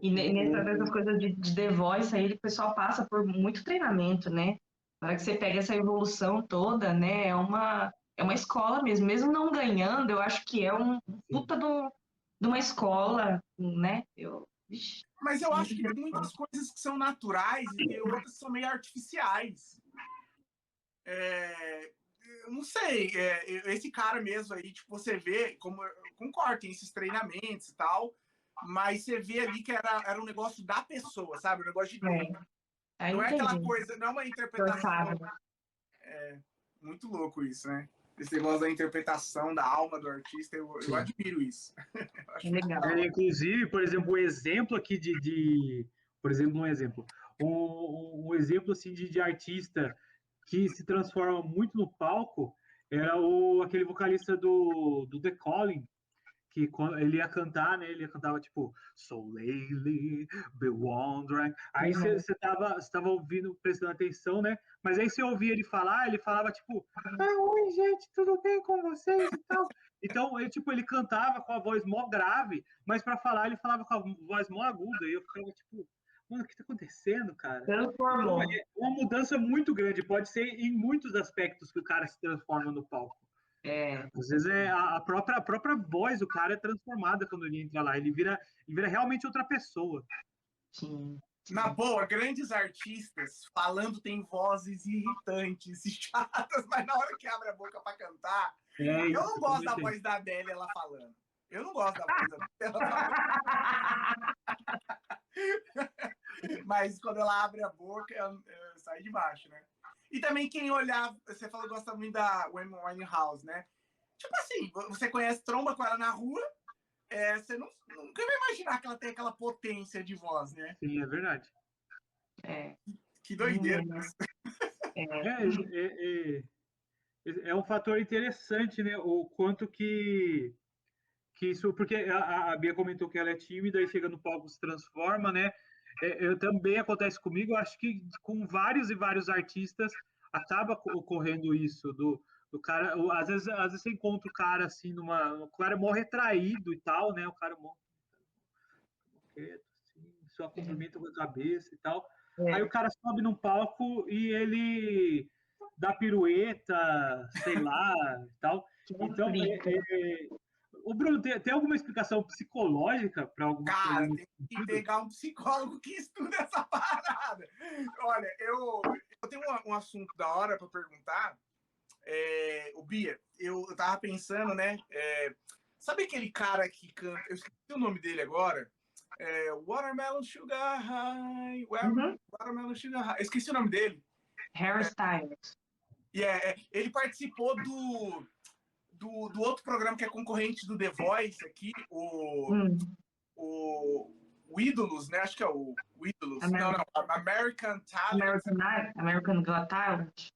E nessas coisas de The Voice aí, o pessoal passa por muito treinamento, né? Na hora que você pega essa evolução toda, né? É uma escola mesmo. Mesmo não ganhando, eu acho que é um puta de uma escola, né? Mas eu acho que tem muitas coisas que são naturais e outras que são meio artificiais. Eu não sei, esse cara mesmo aí, tipo, você vê, como eu concordo, tem esses treinamentos e tal, mas você vê ali que era um negócio da pessoa, sabe? Um negócio de dentro. Não é aquela coisa, não é uma interpretação. Muito louco isso, né? Esse negócio da interpretação da alma do artista, eu admiro isso. Eu acho legal. Inclusive, por exemplo, o exemplo aqui por exemplo, um exemplo assim de artista que se transforma muito no palco era aquele vocalista do The Calling, que quando ele ia cantar, né? Ele cantava tipo So lately, be wondering. Aí você tava ouvindo, prestando atenção, né? Mas aí você ouvia ele falar, ele falava tipo, oi gente, tudo bem com vocês e tal. Então ele cantava com a voz mó grave, mas para falar ele falava com a voz mó aguda. E eu ficava tipo, mano, o que tá acontecendo, cara? Transformou. Então, é uma mudança muito grande. Pode ser em muitos aspectos que o cara se transforma no palco. Às vezes a própria voz do cara é transformada quando ele entra lá. Ele vira realmente outra pessoa. Sim. Na boa, grandes artistas falando tem vozes irritantes e chatas, mas na hora que abre a boca para cantar, eu não gosto da voz da Adele ela falando. Eu não gosto da voz da Adele ela falando. Mas quando ela abre a boca, eu saio de baixo, né? E também quem olhar, você falou que gosta muito da Amy Winehouse, né? Tipo assim, você conhece, tromba com ela na rua, você nunca vai imaginar que ela tem aquela potência de voz, né? Sim, é verdade. Que doideira. É um fator interessante, né? O quanto que isso, porque a Bia comentou que ela é tímida e chega no palco se transforma, né? Também acontece comigo, eu acho que com vários e vários artistas acaba ocorrendo isso, do cara, às vezes você encontra o cara assim, o cara morre retraído e tal, né? O cara morre quieto, assim, só cumprimenta com a cabeça e tal. Aí o cara sobe num palco e ele dá pirueta, sei lá, e tal. Então, o Bruno, tem alguma explicação psicológica para alguma coisa? Cara, tem que pegar um psicólogo que estuda essa parada. Olha, eu tenho um assunto da hora para perguntar. O Bia, eu tava pensando, né? Sabe aquele cara que canta? Eu esqueci o nome dele agora. Watermelon Sugar High. Watermelon Sugar High. Eu esqueci o nome dele. Harry Styles. Ele participou do outro programa que é concorrente do The Voice aqui, o Ídolos, né? Acho que é o Ídolos. Não, American Talent. American Got Talent.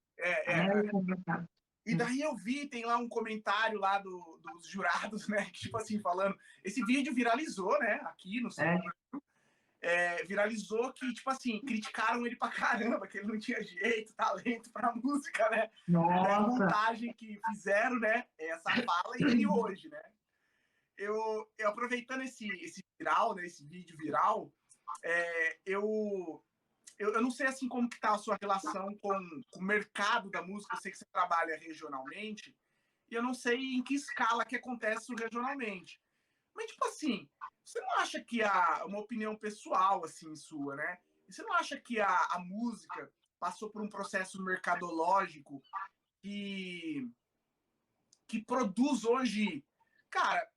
American Got Talent. E daí eu vi, tem lá um comentário lá dos jurados, né? Que, tipo assim, falando... Esse vídeo viralizou, né? Aqui no Brasil. Viralizou que, tipo assim, criticaram ele pra caramba, que ele não tinha jeito, talento pra música, né? Nossa. A montagem que fizeram, né? Essa fala e hoje, né? Eu aproveitando esse viral, né? Esse vídeo viral, eu não sei, assim, como que tá a sua relação com o mercado da música. Eu sei que você trabalha regionalmente, e eu não sei em que escala que acontece isso regionalmente. Mas, tipo assim, você não acha que uma opinião pessoal, assim, sua, né? Você não acha que a música passou por um processo mercadológico que produz hoje, cara,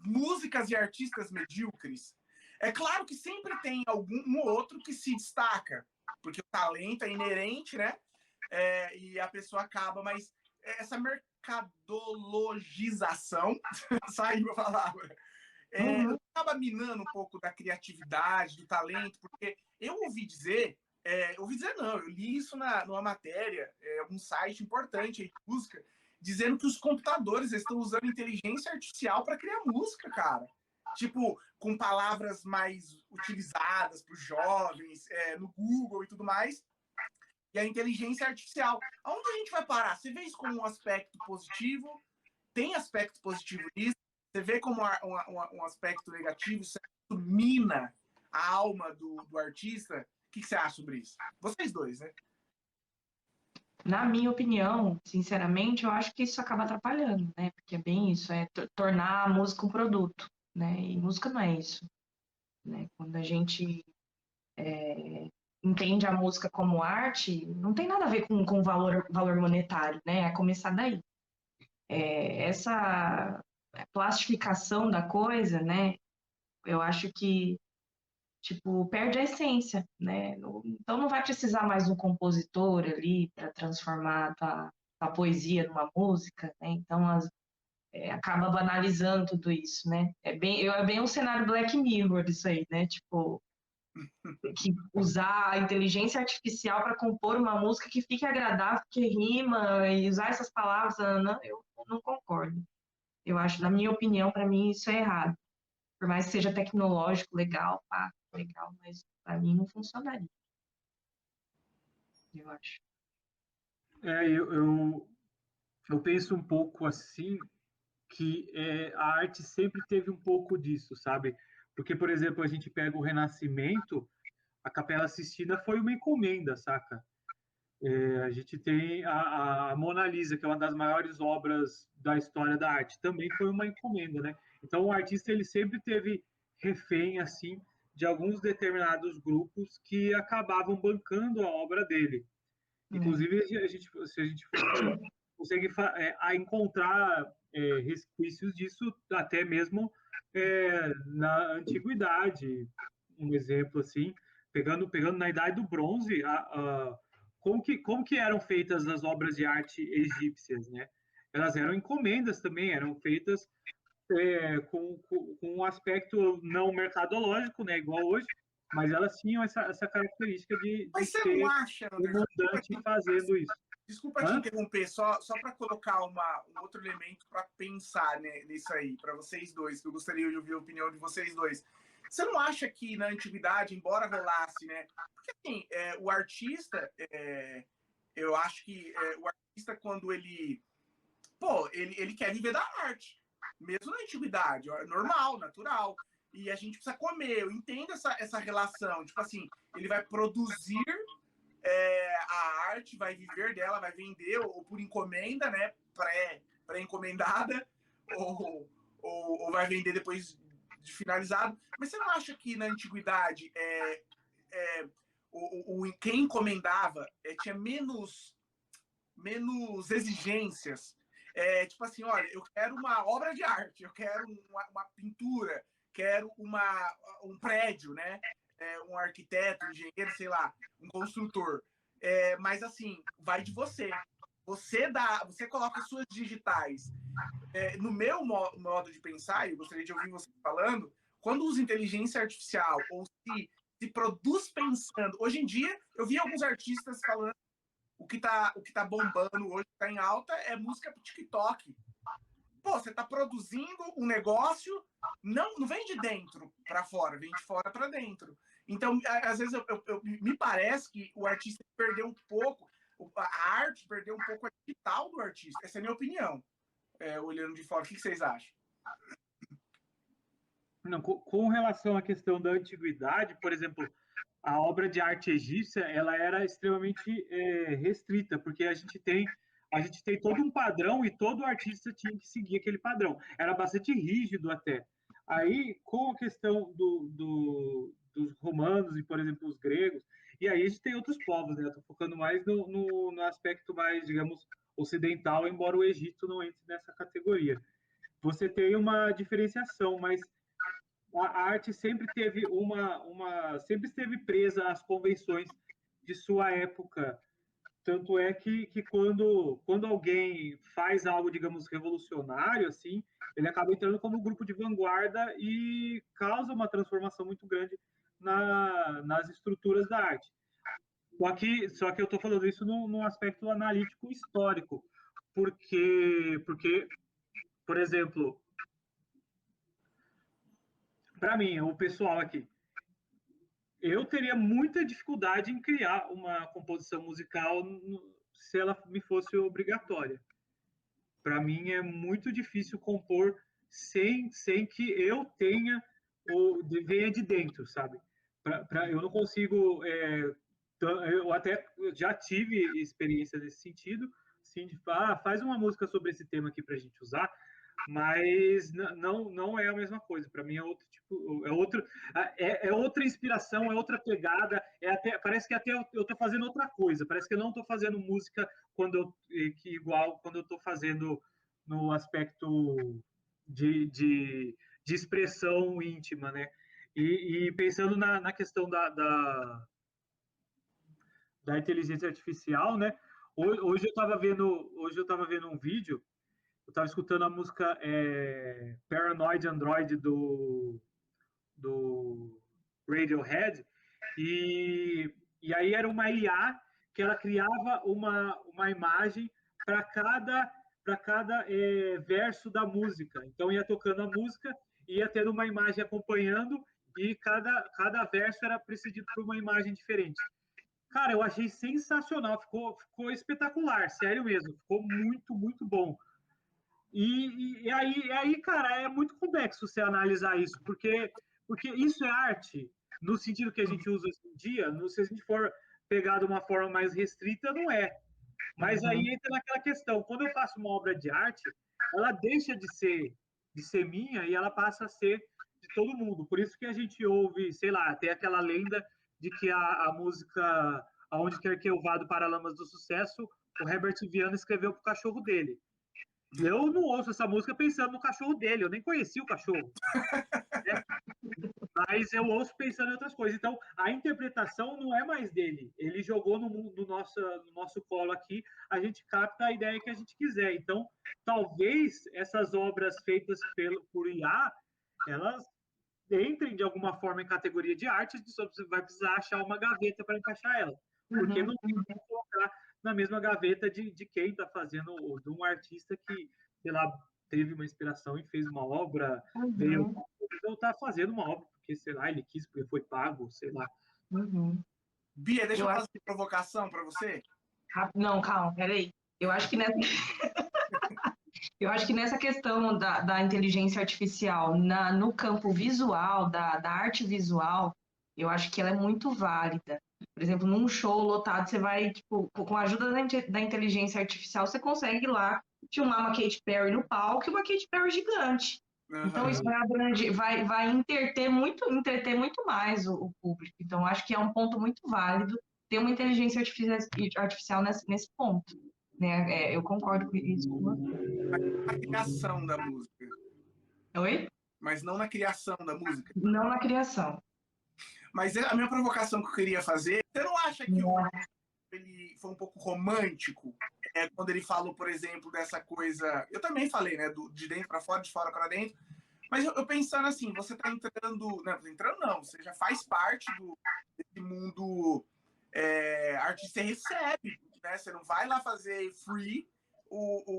músicas e artistas medíocres? É claro que sempre tem algum outro que se destaca, porque o talento é inerente, né? E a pessoa acaba, mas essa mercadologização, saiu a palavra, acaba minando um pouco da criatividade, do talento, porque eu ouvi dizer não, eu li isso numa matéria, algum site importante aí de música, dizendo que os computadores estão usando inteligência artificial para criar música, cara. Tipo, com palavras mais utilizadas por jovens, no Google e tudo mais, e a inteligência artificial. Aonde a gente vai parar? Você vê isso como um aspecto positivo? Tem aspecto positivo nisso? Você vê como um aspecto negativo? Isso mina a alma do artista? O que você acha sobre isso? Vocês dois, né? Na minha opinião, sinceramente, eu acho que isso acaba atrapalhando, né? Porque é bem isso, tornar a música um produto, né? E música não é isso, né? Quando a gente entende a música como arte, não tem nada a ver com valor monetário, né? É começar daí. Essa plastificação da coisa, né? Eu acho que, tipo, perde a essência, né? Então não vai precisar mais de um compositor ali para transformar a poesia numa música, né? Então acaba banalizando tudo isso, né? É bem um cenário Black Mirror isso aí, né? Tipo, que usar a inteligência artificial para compor uma música que fique agradável, que rima e usar essas palavras, não, eu não concordo. Eu acho, na minha opinião, para mim isso é errado. Por mais que seja tecnológico, legal, pá, legal, mas para mim não funcionaria. Eu acho. Eu penso um pouco assim, que a arte sempre teve um pouco disso, sabe? Porque, por exemplo, a gente pega o Renascimento, a Capela Sistina foi uma encomenda, saca? A gente tem a Mona Lisa, que é uma das maiores obras da história da arte, também foi uma encomenda, né? Então, o artista ele sempre teve refém, assim, de alguns determinados grupos que acabavam bancando a obra dele. Inclusive, se a gente for, consegue encontrar resquícios disso até mesmo na antiguidade. Um exemplo assim, pegando na Idade do Bronze, como que eram feitas as obras de arte egípcias, né? Elas eram encomendas também, eram feitas com um aspecto não mercadológico, né? Igual hoje, mas elas tinham essa característica de Mas você ser não acha, um Anderson? mandante fazendo isso. Desculpa te interromper, só para colocar um outro elemento para pensar, né, nisso aí, para vocês dois, que eu gostaria de ouvir a opinião de vocês dois. Você não acha que na antiguidade, embora rolasse, né? Porque assim, o artista, eu acho que o artista, quando ele quer viver da arte, mesmo na antiguidade, normal, natural. E a gente precisa comer, eu entendo essa relação. Tipo assim, ele vai produzir a arte, vai viver dela, vai vender, ou por encomenda, né? Pré-encomendada, ou vai vender depois de finalizado. Mas você não acha que na antiguidade quem encomendava tinha menos exigências? Tipo assim, olha, eu quero uma obra de arte, eu quero uma pintura, quero um prédio, né? Um arquiteto, um engenheiro, sei lá, um construtor. Mas assim, vai de você. você coloca suas digitais. No meu modo de pensar, e eu gostaria de ouvir você falando, quando usa inteligência artificial ou se produz pensando... Hoje em dia, eu vi alguns artistas falando o que tá bombando hoje, que tá em alta, é música pro TikTok. Pô, você tá produzindo um negócio, não vem de dentro para fora, vem de fora para dentro. Então, às vezes, me parece que o artista perdeu um pouco, a arte perdeu um pouco a digital do artista. Essa é a minha opinião, olhando de fora. O que vocês acham? Não, com relação à questão da antiguidade, por exemplo, a obra de arte egípcia, ela era extremamente restrita, porque a gente tem todo um padrão e todo artista tinha que seguir aquele padrão. Era bastante rígido até. Aí, com a questão dos romanos e, por exemplo, os gregos, e aí a gente tem outros povos, né? Estou focando mais no aspecto mais, digamos, ocidental, embora o Egito não entre nessa categoria. Você tem uma diferenciação, mas a arte sempre teve sempre esteve presa às convenções de sua época. Tanto é que quando alguém faz algo, digamos, revolucionário, assim, ele acaba entrando como grupo de vanguarda e causa uma transformação muito grande nas estruturas da arte. Só que eu estou falando isso num aspecto analítico histórico, porque, por exemplo, para mim, o pessoal aqui, eu teria muita dificuldade em criar uma composição musical se ela me fosse obrigatória. Para mim é muito difícil compor sem que eu venha de dentro, sabe? Eu não consigo. Eu até já tive experiência nesse sentido, assim, de faz uma música sobre esse tema aqui para a gente usar, mas não é a mesma coisa. Para mim é outro tipo, é outra inspiração, é outra pegada. Parece que até eu estou fazendo outra coisa. Parece que eu não estou fazendo música igual quando eu estou fazendo no aspecto de expressão íntima, né? E pensando na questão da inteligência artificial, né? Hoje eu estava vendo um vídeo. Eu estava escutando a música Paranoid Android do Radiohead, e aí era uma IA que ela criava uma imagem para cada verso da música. Então ia tocando a música, ia tendo uma imagem acompanhando, e cada verso era precedido por uma imagem diferente. Cara, eu achei sensacional, ficou espetacular, sério mesmo, ficou muito, muito bom. E aí, cara, é muito complexo você analisar isso, porque isso é arte, no sentido que a gente usa hoje em dia. Se a gente for pegar de uma forma mais restrita, não é. Mas aí entra naquela questão, quando eu faço uma obra de arte, ela deixa de ser minha e ela passa a ser de todo mundo. Por isso que a gente ouve, sei lá, tem aquela lenda de que a música Aonde Quer Que Eu Vá, do Paralamas do Sucesso, o Herbert Viana escreveu para o cachorro dele. Eu não ouço essa música pensando no cachorro dele, eu nem conheci o cachorro. Né? Mas eu ouço pensando em outras coisas. Então, a interpretação não é mais dele. Ele jogou no nosso colo aqui, a gente capta a ideia que a gente quiser. Então, talvez essas obras feitas por IA, elas entrem de alguma forma em categoria de arte, você vai precisar achar uma gaveta para encaixar ela. Porque não tem como colocar na mesma gaveta de quem está fazendo, de um artista que, sei lá, teve uma inspiração e fez uma obra, veio ou está fazendo uma obra porque, sei lá, ele quis, porque foi pago, sei lá. Bia, deixa eu fazer uma provocação para você. Não, calma, peraí. Eu acho que nessa questão da inteligência artificial, no campo visual, da arte visual, eu acho que ela é muito válida. Por exemplo, num show lotado, você vai, tipo, com a ajuda da inteligência artificial, você consegue ir lá filmar uma Katy Perry no palco e uma Katy Perry gigante. Então, isso vai entreter muito mais o público. Então, acho que é um ponto muito válido ter uma inteligência artificial nesse ponto. Né? Eu concordo com isso. Na criação da música. Oi? Mas não na criação da música. Não na criação. Mas a minha provocação que eu queria fazer, você não acha que ele foi um pouco romântico quando ele falou, por exemplo, dessa coisa... Eu também falei, né? De dentro para fora, de fora para dentro. Mas eu pensando assim, você está entrando... Não, entrando não. Você já faz parte desse mundo artista, você recebe. Né? Você não vai lá fazer free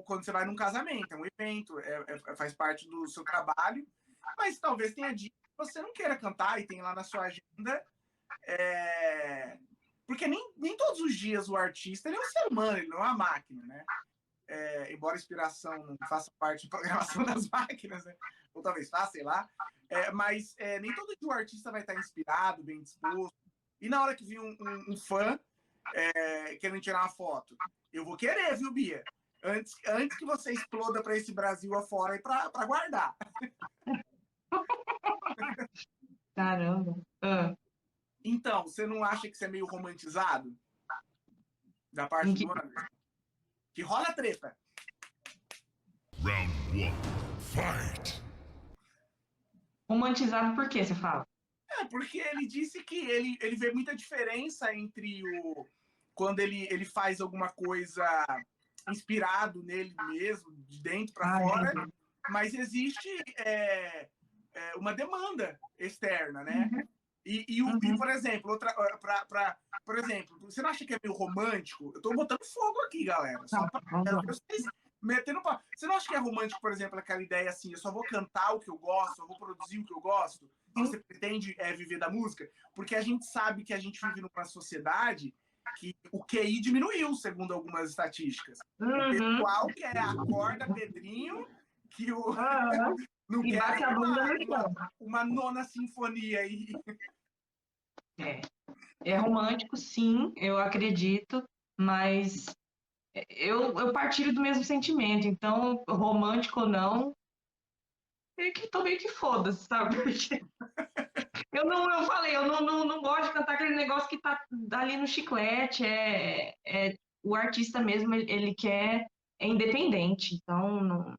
quando você vai num casamento. É um evento, faz parte do seu trabalho. Mas talvez tenha dias que você não queira cantar e tem lá na sua agenda... Porque nem todos os dias o artista ele é um ser humano, ele não é uma máquina, né? Embora a inspiração não faça parte da programação das máquinas, né? Ou talvez faça, sei lá. Mas nem todo dia o artista vai estar inspirado, bem disposto. E na hora que vir um fã querendo tirar uma foto, eu vou querer, viu, Bia? Antes que você exploda para esse Brasil afora e para guardar. Caramba. Então, você não acha que você é meio romantizado? Da parte do Anderson? Que rola treta. Round 1. Fight! Romantizado por quê, você fala? Porque ele disse que ele vê muita diferença entre quando ele faz alguma coisa inspirado nele mesmo, de dentro para fora, mas existe uma demanda externa, né? E por exemplo, por exemplo, você não acha que é meio romântico? Eu tô botando fogo aqui, galera. Só pra vocês metendo pau. Você não acha que é romântico, por exemplo, aquela ideia assim, eu só vou cantar o que eu gosto, eu vou produzir o que eu gosto? Se você pretende viver da música? Porque a gente sabe que a gente vive numa sociedade que o QI diminuiu, segundo algumas estatísticas. O pessoal quer acorda Pedrinho, que o... Não e bate a bunda no chão. Uma nona sinfonia aí. É romântico, sim, eu acredito, mas eu partilho do mesmo sentimento, então, romântico ou não, tô meio que foda-se, sabe? Porque eu falei, eu não gosto de cantar aquele negócio que tá ali no chiclete, o artista mesmo, ele quer, é independente, então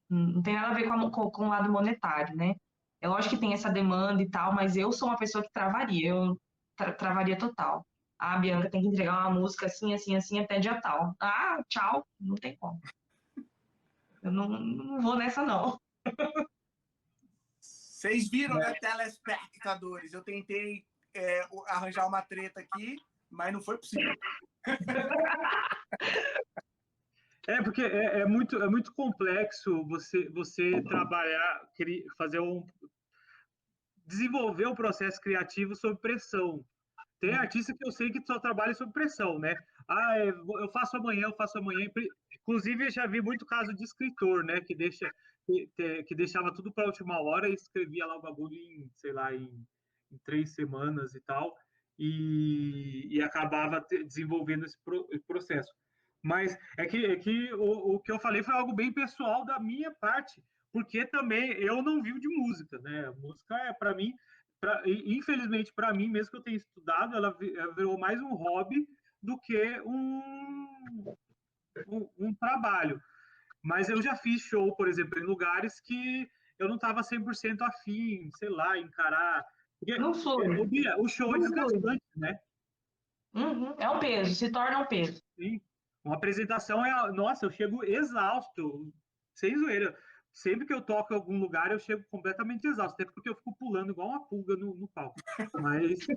não tem nada a ver com o lado monetário, né? É lógico que tem essa demanda e tal, mas eu sou uma pessoa que travaria, eu travaria total. Ah, Bianca tem que entregar uma música assim, assim, assim, até dia tal. Ah, tchau, não tem como. Eu não vou nessa, não. Vocês viram, né, telespectadores? Eu tentei arranjar uma treta aqui, mas não foi possível. Porque é muito complexo você trabalhar, desenvolver um processo criativo sob pressão. Tem artista que eu sei que só trabalha sob pressão, né? Eu faço amanhã. Inclusive, eu já vi muito caso de escritor, né? Que deixava tudo para a última hora e escrevia lá o bagulho em 3 semanas e tal, e acabava desenvolvendo esse processo. Mas é que o que eu falei foi algo bem pessoal da minha parte, porque também eu não vivo de música, né? A música para mim, infelizmente para mim, mesmo que eu tenha estudado, ela virou mais um hobby do que um trabalho. Mas eu já fiz show, por exemplo, em lugares que eu não estava 100% afim, sei lá, encarar. Porque, não flui. O show é desgastante, né? É um peso, se torna um peso. Sim. Uma apresentação Nossa, eu chego exausto, sem zoeira. Sempre que eu toco em algum lugar, eu chego completamente exausto, até porque eu fico pulando igual uma pulga no palco. Mas isso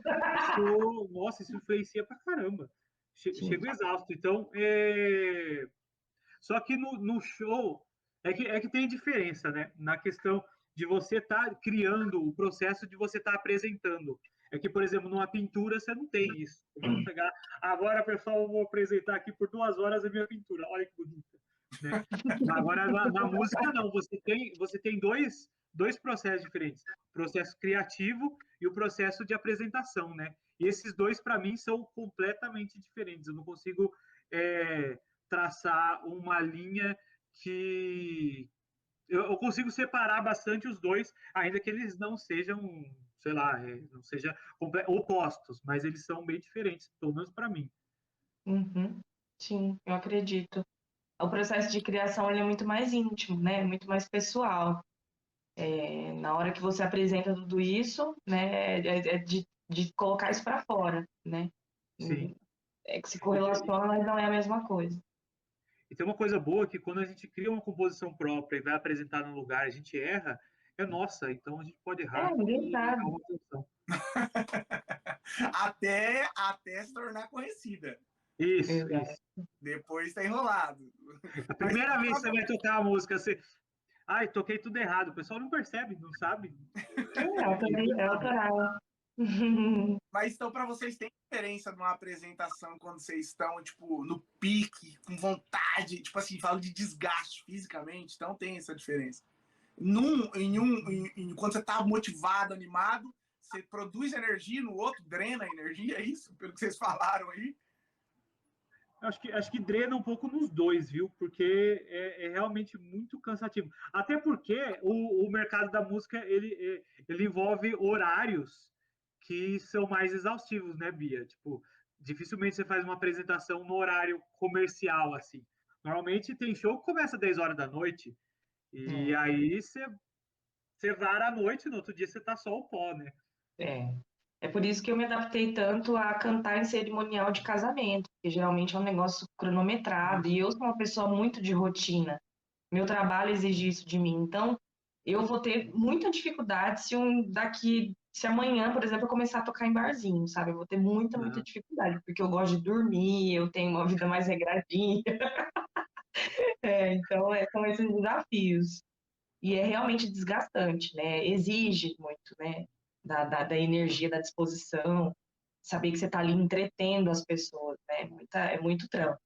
influencia pra caramba. Chego exausto. Então, só que no show é que tem diferença, né? Na questão de você estar criando o processo de você estar apresentando. É que, por exemplo, numa pintura você não tem isso. Eu vou pegar, agora, pessoal, eu vou apresentar aqui por 2 horas a minha pintura. Olha que bonita. Né? Agora, na música, não. Você tem dois processos diferentes. O processo criativo e o processo de apresentação, né? E esses dois, para mim, são completamente diferentes. Eu não consigo traçar uma linha que... Eu consigo separar bastante os dois, ainda que eles não sejam, sei lá, não sejam opostos, mas eles são bem diferentes, pelo menos para mim. Sim, eu acredito. O processo de criação ele é muito mais íntimo, né? Muito mais pessoal. Na hora que você apresenta tudo isso, né? De colocar isso para fora, né? Sim. que se correlaciona, mas não é a mesma coisa. E tem uma coisa boa que quando a gente cria uma composição própria e vai apresentar num lugar, a gente erra, é nossa, então a gente pode errar. Ninguém sabe. É uma atenção. até se tornar conhecida. Isso, Exato. isso. Depois tá enrolado. A primeira vez que você vai tocar a música, você. Ai, toquei tudo errado. O pessoal não percebe, não sabe. É autoral. Mas então, para vocês, tem diferença numa apresentação quando vocês estão, tipo, no pique, com vontade, tipo assim, falo de desgaste fisicamente, então tem essa diferença. Quando você tá motivado, animado, você produz energia, no outro drena energia, é isso? Pelo que vocês falaram aí? Acho que drena um pouco nos dois, viu? Porque é realmente muito cansativo. Até porque o mercado da música, ele envolve horários que são mais exaustivos, né, Bia? Tipo, dificilmente você faz uma apresentação no horário comercial, assim. Normalmente tem show que começa às 10 horas da noite, e aí você vara à noite, no outro dia você tá só o pó, né? É por isso que eu me adaptei tanto a cantar em cerimonial de casamento, porque geralmente é um negócio cronometrado, e eu sou uma pessoa muito de rotina. Meu trabalho exige isso de mim, então eu vou ter muita dificuldade se amanhã, por exemplo, eu começar a tocar em barzinho, sabe? Eu vou ter muita dificuldade, porque eu gosto de dormir, eu tenho uma vida mais regradinha. Então, são esses desafios. E é realmente desgastante, né? Exige muito, né? Da energia, da disposição, saber que você está ali entretendo as pessoas, né? É muito trampo.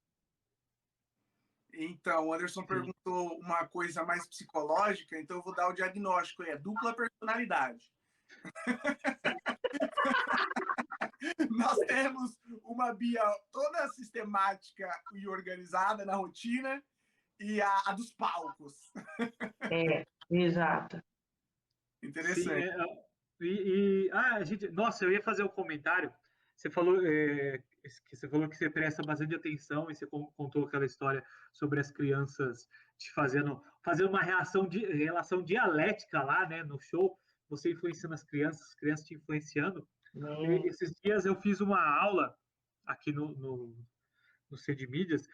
Então, o Anderson perguntou uma coisa mais psicológica, então eu vou dar o diagnóstico, é dupla personalidade. Nós temos uma Bia toda sistemática e organizada na rotina e a dos palcos. Exato. Interessante. Nossa, eu ia fazer um comentário. Você falou que você presta bastante atenção e você contou aquela história sobre as crianças te fazendo uma relação dialética lá, né, no show. Você influenciando as crianças te influenciando. Esses dias eu fiz uma aula aqui no C de Mídias,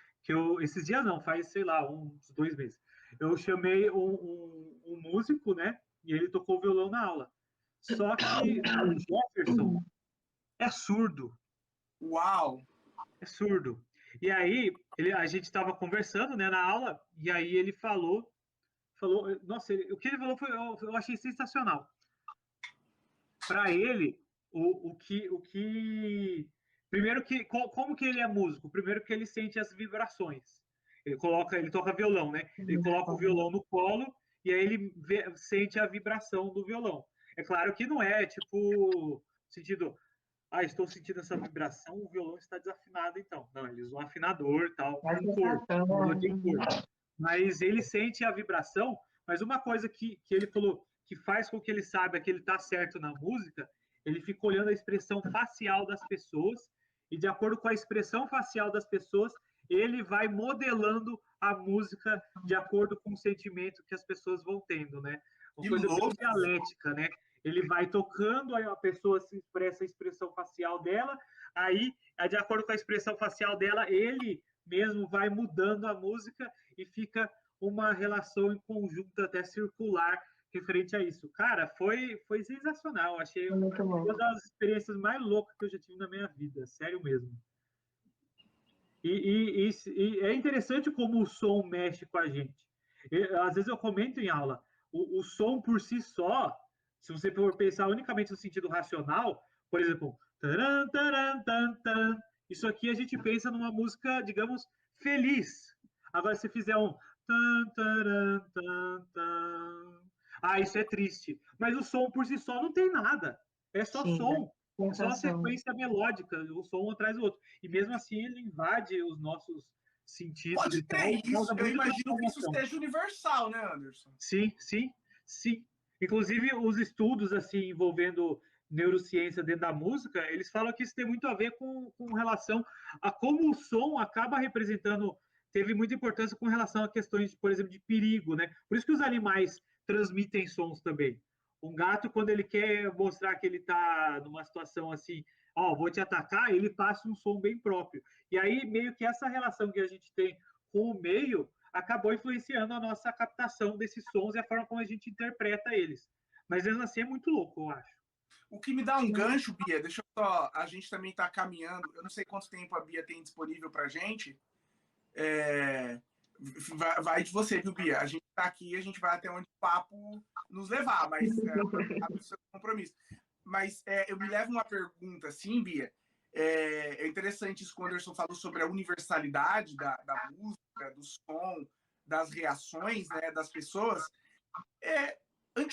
esses dias não, faz, sei lá, uns 2 meses. Eu chamei um músico, né, e ele tocou violão na aula. Só que o Jefferson é surdo. Uau! É surdo. E aí, a gente estava conversando, né, na aula, e aí ele falou, nossa, o que ele falou eu achei sensacional. Para ele, primeiro como que ele é músico? Primeiro que ele sente as vibrações. Ele toca violão, né? Ele coloca o violão no colo e aí ele sente a vibração do violão. É claro que não é tipo sentido, estou sentindo essa vibração, o violão está desafinado, então. Não, ele usa um afinador, tal, tem cor. Mas ele sente a vibração, mas uma coisa que ele falou que faz com que ele saiba que ele está certo na música, ele fica olhando a expressão facial das pessoas, e de acordo com a expressão facial das pessoas, ele vai modelando a música de acordo com o sentimento que as pessoas vão tendo, né? Uma coisa muito dialética, né? Ele vai tocando, aí a pessoa se expressa a expressão facial dela, aí, de acordo com a expressão facial dela, ele mesmo vai mudando a música e fica uma relação em conjunto até circular referente a isso. Cara, foi sensacional. Achei uma das experiências mais loucas que eu já tive na minha vida. Sério mesmo. E é interessante como o som mexe com a gente. Às vezes eu comento em aula, o som por si só, se você for pensar unicamente no sentido racional, por exemplo, taran, taran, tan, tan, isso aqui a gente pensa numa música, digamos, feliz. Agora, se fizer um tan, taran, tan, tan, isso é triste. Mas o som por si só não tem nada. É só som. É só uma sequência melódica, um som atrás do outro. E mesmo assim ele invade os nossos sentidos. Pode ter isso. Eu imagino que isso seja universal, né, Anderson? Sim. Inclusive, os estudos assim envolvendo neurociência dentro da música, eles falam que isso tem muito a ver com relação a como o som acaba representando, teve muita importância com relação a questões, por exemplo, de perigo, né? Por isso que os animais transmitem sons também. Um gato, quando ele quer mostrar que ele está numa situação assim, ó, vou te atacar, ele passa um som bem próprio. E aí, meio que essa relação que a gente tem com o meio acabou influenciando a nossa captação desses sons e a forma como a gente interpreta eles. Mas mesmo assim é muito louco, eu acho. O que me dá um gancho, Bia, deixa eu só. A gente também está caminhando. Eu não sei quanto tempo a Bia tem disponível para a gente. Vai de você, viu, Bia? A gente está aqui, a gente vai até onde o papo nos levar, mas o seu compromisso. Mas eu me levo uma pergunta, assim, Bia. É interessante isso que o Anderson falou sobre a universalidade da música, do som, das reações, né, das pessoas.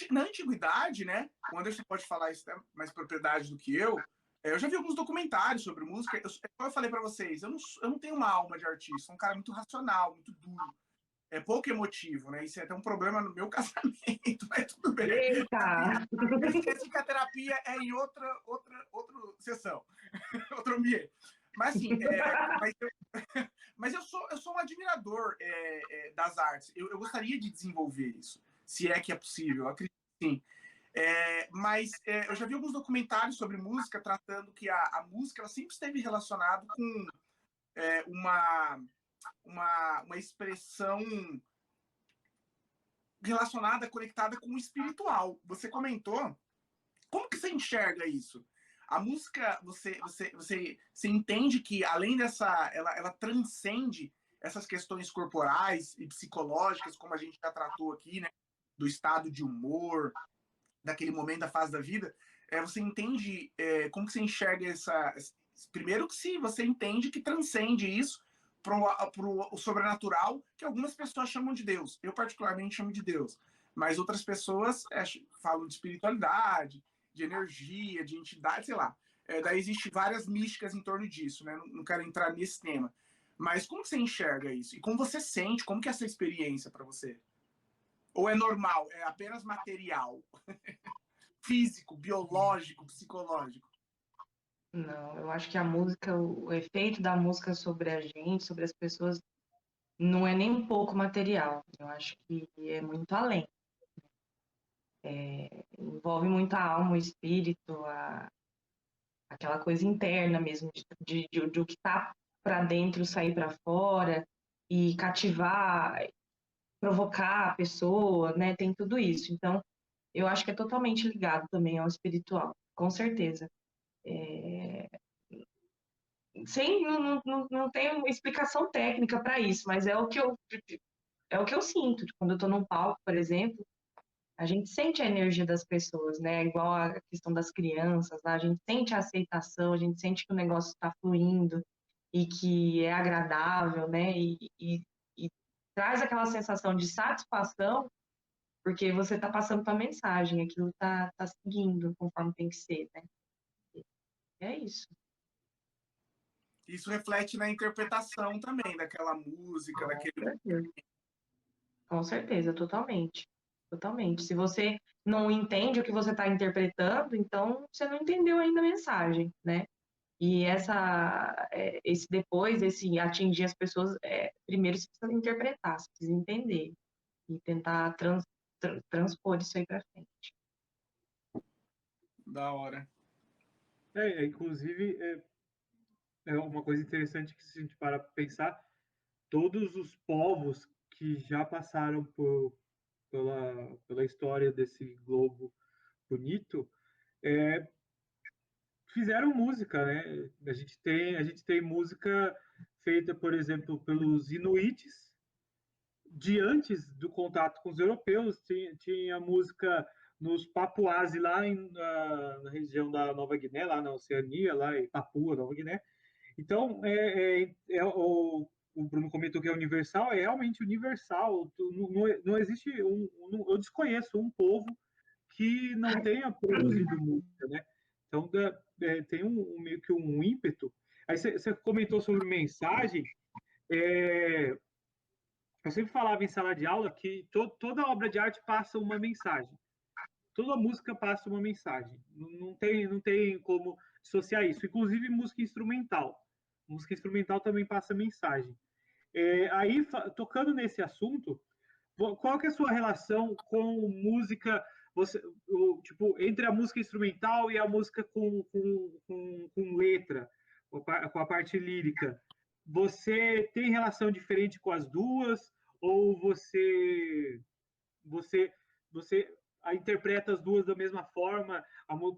Na antiguidade, né? O Anderson pode falar isso com mais propriedade do que eu. Eu já vi alguns documentários sobre música. Como eu falei para vocês, eu não tenho uma alma de artista. Sou um cara muito racional, muito duro. É pouco emotivo, né? Isso é até um problema no meu casamento, mas tudo bem. Eita! Esqueci que a terapia é em outra sessão, outro ambiente. Mas assim, mas eu sou um admirador das artes. Eu gostaria de desenvolver isso, se é que é possível. Eu acredito que sim. Mas eu já vi alguns documentários sobre música tratando que a música ela sempre esteve relacionada com uma expressão relacionada, conectada com o espiritual. Você comentou. Como que você enxerga isso? A música, você entende que, além dessa, ela transcende essas questões corporais e psicológicas, como a gente já tratou aqui, né? Do estado de humor, daquele momento da fase da vida. Você entende, como que você enxerga essa... Primeiro que se você entende que transcende isso para o sobrenatural, que algumas pessoas chamam de Deus. Eu, particularmente, chamo de Deus. Mas outras pessoas falam de espiritualidade, de energia, de entidade, sei lá. Daí existe várias místicas em torno disso, né? Não quero entrar nesse tema. Mas como você enxerga isso? E como você sente? Como que é essa experiência para você? Ou é normal? É apenas material? Físico, biológico, psicológico? Não, eu acho que a música, o efeito da música sobre a gente, sobre as pessoas, não é nem um pouco material. Eu acho que é muito além. Envolve muito a alma, o espírito, aquela coisa interna mesmo, de o que está para dentro sair para fora e cativar, provocar a pessoa, né? Tem tudo isso. Então, eu acho que é totalmente ligado também ao espiritual, com certeza. Sem, não tem uma explicação técnica para isso, mas é o que eu sinto. Quando eu estou num palco, por exemplo, a gente sente a energia das pessoas, né? Igual a questão das crianças, né? A gente sente a aceitação, a gente sente que o negócio está fluindo e que é agradável, né? E traz aquela sensação de satisfação, porque você está passando uma mensagem, aquilo tá seguindo conforme tem que ser, né? É isso. Isso reflete na interpretação também daquela música, daquele... Com certeza, totalmente. Totalmente. Se você não entende o que você está interpretando, então você não entendeu ainda a mensagem, né? E esse depois, esse atingir as pessoas, primeiro você precisa interpretar, você precisa entender e tentar transpor isso aí para frente. Da hora. Inclusive, é uma coisa interessante que se a gente para pensar, todos os povos que já passaram pela história desse globo bonito, fizeram música, né? A gente tem música feita, por exemplo, pelos inuites, de antes do contato com os europeus, tinha música nos Papuasi, lá na região da Nova Guiné, lá na Oceania, lá em Papua, Nova Guiné. Então, o Bruno comentou que é universal, é realmente universal. Não existe eu desconheço um povo que não tenha produzido música, né? Então, tem meio que um ímpeto. Aí você comentou sobre mensagem. Eu sempre falava em sala de aula que toda obra de arte passa uma mensagem. Toda música passa uma mensagem. Não tem como dissociar isso. Inclusive música instrumental. Música instrumental também passa mensagem. Aí, tocando nesse assunto, qual que é a sua relação com música tipo, entre a música instrumental e a música com letra, com a parte lírica, você tem relação diferente com as duas? Ou você, você interpreta as duas da mesma forma?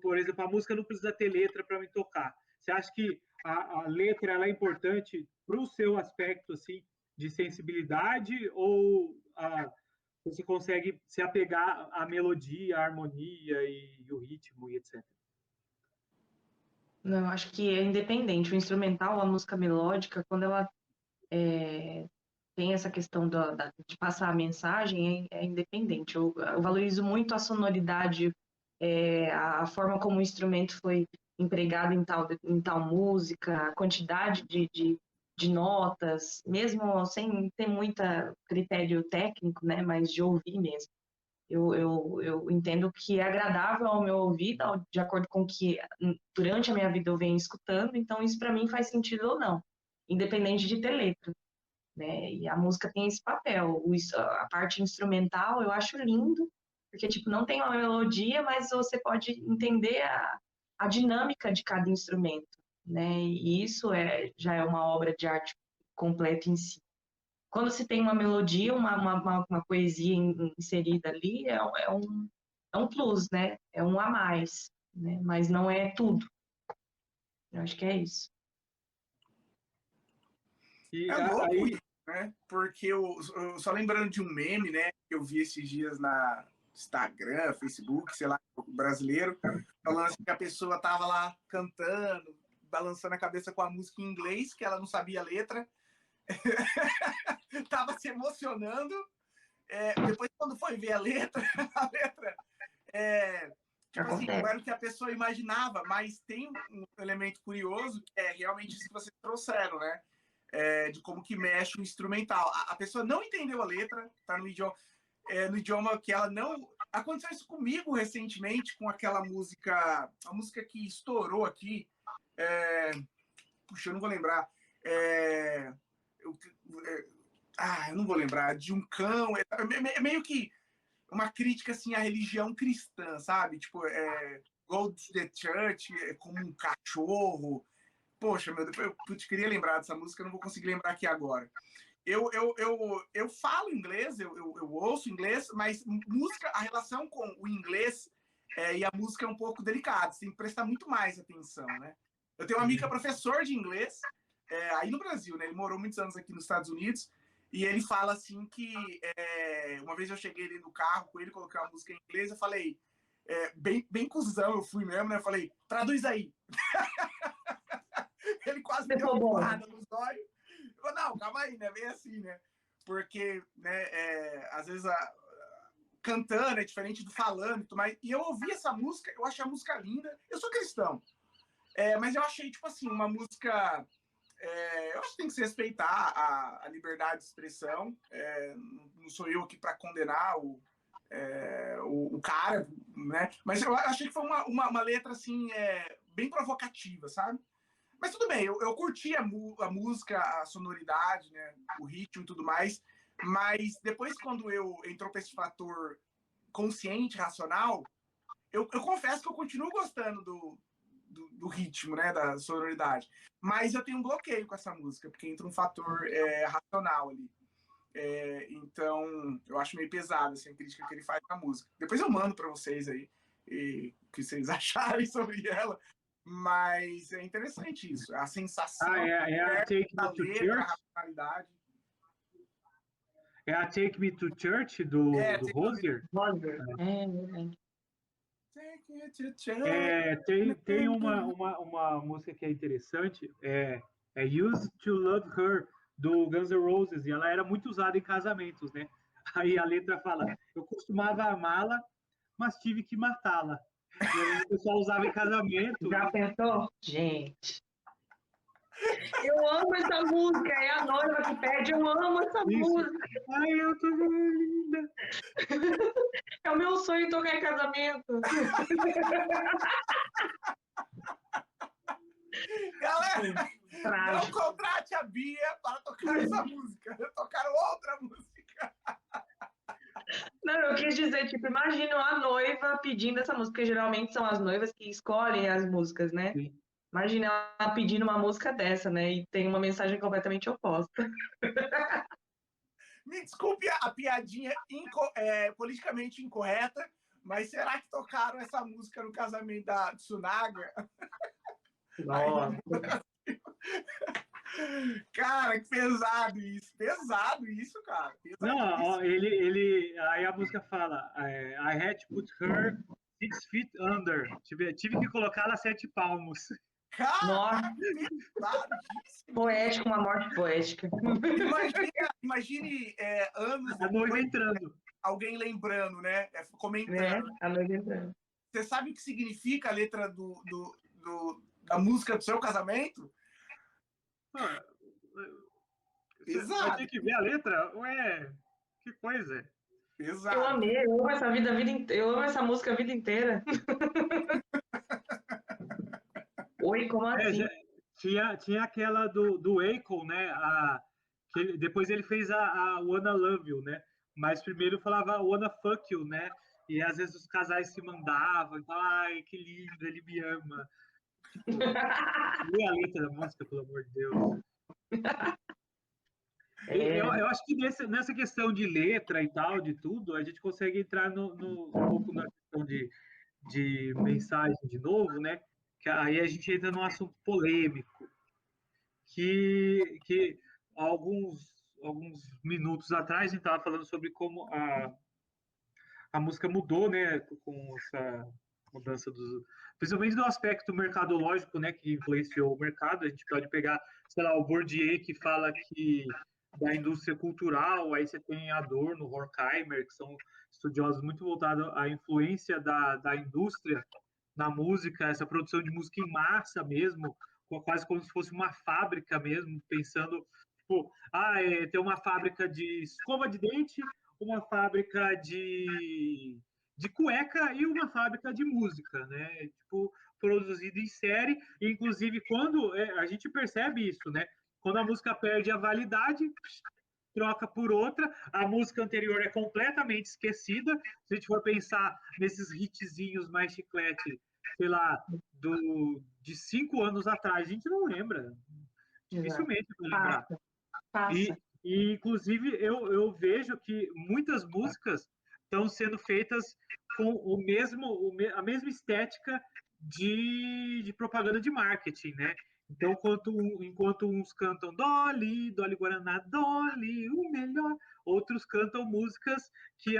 Por exemplo, a música não precisa ter letra para me tocar. Você acha que a letra ela é importante para o seu aspecto assim, de sensibilidade? Ou você consegue se apegar à melodia, à harmonia e o ritmo e etc? Não, acho que é independente. O instrumental, a música melódica, quando ela tem essa questão de passar a mensagem, é independente. Eu valorizo muito a sonoridade, a forma como o instrumento foi empregado em tal música, a quantidade de notas, mesmo sem ter muito critério técnico, né, mas de ouvir mesmo. Eu entendo que é agradável ao meu ouvido, de acordo com o que durante a minha vida eu venho escutando, então isso para mim faz sentido ou não, independente de ter letra, né? E a música tem esse papel. A parte instrumental eu acho lindo, porque tipo não tem uma melodia, mas você pode entender a dinâmica de cada instrumento, né? E isso já é uma obra de arte completa em si. Quando se tem uma melodia, uma poesia inserida ali, é um plus, né? É um a mais, né? Mas não é tudo. Eu acho que é isso. E É louco aí, isso, né? Porque eu só lembrando de um meme, né? Que eu vi esses dias na Instagram, Facebook, sei lá, brasileiro, falando assim que a pessoa tava lá cantando, balançando a cabeça com a música em inglês, que ela não sabia a letra, tava se emocionando. Depois, quando foi ver a letra, a letra tipo assim, não era o que a pessoa imaginava, mas tem um elemento curioso que é realmente isso que vocês trouxeram, né? De como que mexe o instrumental. A pessoa não entendeu a letra, tá no idioma que ela não... Aconteceu isso comigo recentemente com aquela música, a música que estourou aqui, puxa, eu não vou lembrar, eu não vou lembrar, de um cão, meio que uma crítica assim à religião cristã, sabe? Tipo, go to the church como um cachorro. Poxa, meu Deus, eu queria lembrar dessa música, eu não vou conseguir lembrar aqui agora. Eu falo inglês, eu ouço inglês, mas música, a relação com o inglês e a música é um pouco delicada, você tem que prestar muito mais atenção, né? Eu tenho um amigo que é professor de inglês, aí no Brasil, né? Ele morou muitos anos aqui nos Estados Unidos, e ele fala assim que uma vez eu cheguei ali no carro com ele, coloquei uma música em inglês, eu falei, bem cuzão eu fui mesmo, né? Eu falei, traduz aí. Ele quase me deu uma porrada nos olhos. Eu falei, não, calma aí, né? Bem assim, né? Porque, né, às vezes cantando é diferente do falando, mas e eu ouvi essa música, eu achei a música linda. Eu sou cristão, mas eu achei, tipo assim, uma música... eu acho que tem que se respeitar a liberdade de expressão. Não sou eu aqui para condenar o cara, né? Mas eu achei que foi uma letra assim bem provocativa, sabe? Mas tudo bem, eu curti a música, a sonoridade, né? O ritmo e tudo mais. Mas depois, quando entrou para esse fator consciente, racional, eu confesso que eu continuo gostando do ritmo, né, da sonoridade. Mas eu tenho um bloqueio com essa música, porque entra um fator racional ali. Então, eu acho meio pesado assim, a crítica que ele faz na música. Depois eu mando para vocês aí o que vocês acharem sobre ela. Mas é interessante isso, a sensação a Take Me to letra, Church? a racionalidade. É a Take Me to Church do Hozier? Tem uma música que é interessante, é Used to Love Her, do Guns N' Roses, e ela era muito usada em casamentos, né? Aí a letra fala, eu costumava amá-la, mas tive que matá-la. E aí o pessoal usava em casamento. Já pensou? Gente. Eu amo essa música, é a noiva que pede, eu amo essa música. Ai, eu tô linda. É o meu sonho tocar em casamento. Galera, não contrate a Bia para tocar essa música. Tocaram outra música. Não, Não, eu quis dizer, tipo, imagina a noiva pedindo essa música, porque geralmente são as noivas que escolhem as músicas, né? Sim. Imagina ela pedindo uma música dessa, né? E tem uma mensagem completamente oposta. Me desculpe a piadinha politicamente incorreta, mas será que tocaram essa música no casamento da Tsunaga? Nossa. Cara, que pesado isso. Pesado isso, cara. Não, ó, Pesadíssimo. aí a música fala, I had to put her 6 feet under. Tive que colocá-la 7 palmos. Nossa, Cara, pesadíssimo. poética, uma morte poética. Imagine anos A noiva depois, entrando. alguém lembrando, né? Né? Comentando. A noiva entrando. Você sabe o que significa a letra da música do seu casamento? Ah, Vai Pesado, ter que ver a letra? Ué, que coisa. Eu pesado. amei, eu amo essa eu amo essa música a vida inteira. Oi, como É, assim? tinha aquela do Akon, né? Depois ele fez a Wanna Love You, né? Mas primeiro falava Wanna Fuck You, né? E às vezes os casais se mandavam, então, ai, que lindo, ele me ama. Tipo, lê a letra da música, pelo amor de Deus. Eu acho que nessa questão de letra e tal, de tudo, a gente consegue entrar um pouco na questão de mensagem de novo, né? Que aí a gente entra num assunto polêmico, que alguns minutos atrás a gente estava falando sobre como a música mudou, né? Com essa mudança principalmente do aspecto mercadológico, né? Que influenciou o mercado. A gente pode pegar, sei lá, o Bourdieu, que fala que da indústria cultural, aí você tem Adorno, Horkheimer, que são estudiosos muito voltados à influência da indústria na música, essa produção de música em massa mesmo, quase como se fosse uma fábrica mesmo, pensando, tipo, tem uma fábrica de escova de dente, uma fábrica de cueca e uma fábrica de música, né? Tipo, produzido em série, e inclusive quando a gente percebe isso, né? Quando a música perde a validade, troca por outra, a música anterior é completamente esquecida. Se a gente for pensar nesses hitzinhos mais chiclete, sei lá, de 5 anos atrás, a gente não lembra. Exato. Dificilmente vai lembrar. Passa, passa. E inclusive, eu vejo que muitas músicas estão sendo feitas com a mesma estética de propaganda de marketing, né? Então, enquanto uns cantam Dolly, Dolly Guaraná, Dolly, o melhor, outros cantam músicas que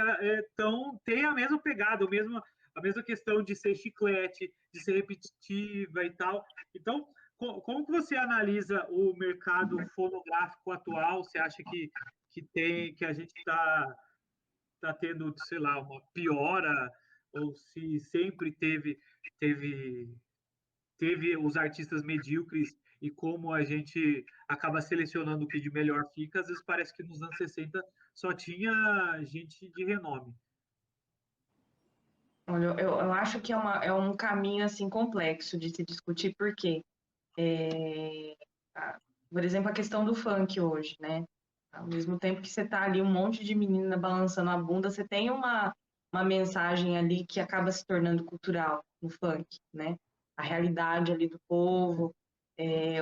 têm a mesma pegada, a mesma questão de ser chiclete, de ser repetitiva e tal. Então, como que você analisa o mercado fonográfico atual? Você acha que a gente tá tendo, sei lá, uma piora, ou se sempre teve os artistas medíocres, e como a gente acaba selecionando o que de melhor fica? Às vezes parece que nos anos 60 só tinha gente de renome. Olha, eu acho que é um caminho assim complexo de se discutir, porque, por exemplo, a questão do funk hoje, né? Ao mesmo tempo que você tá ali um monte de menina balançando a bunda, você tem uma mensagem ali que acaba se tornando cultural no funk, né? A realidade ali do povo,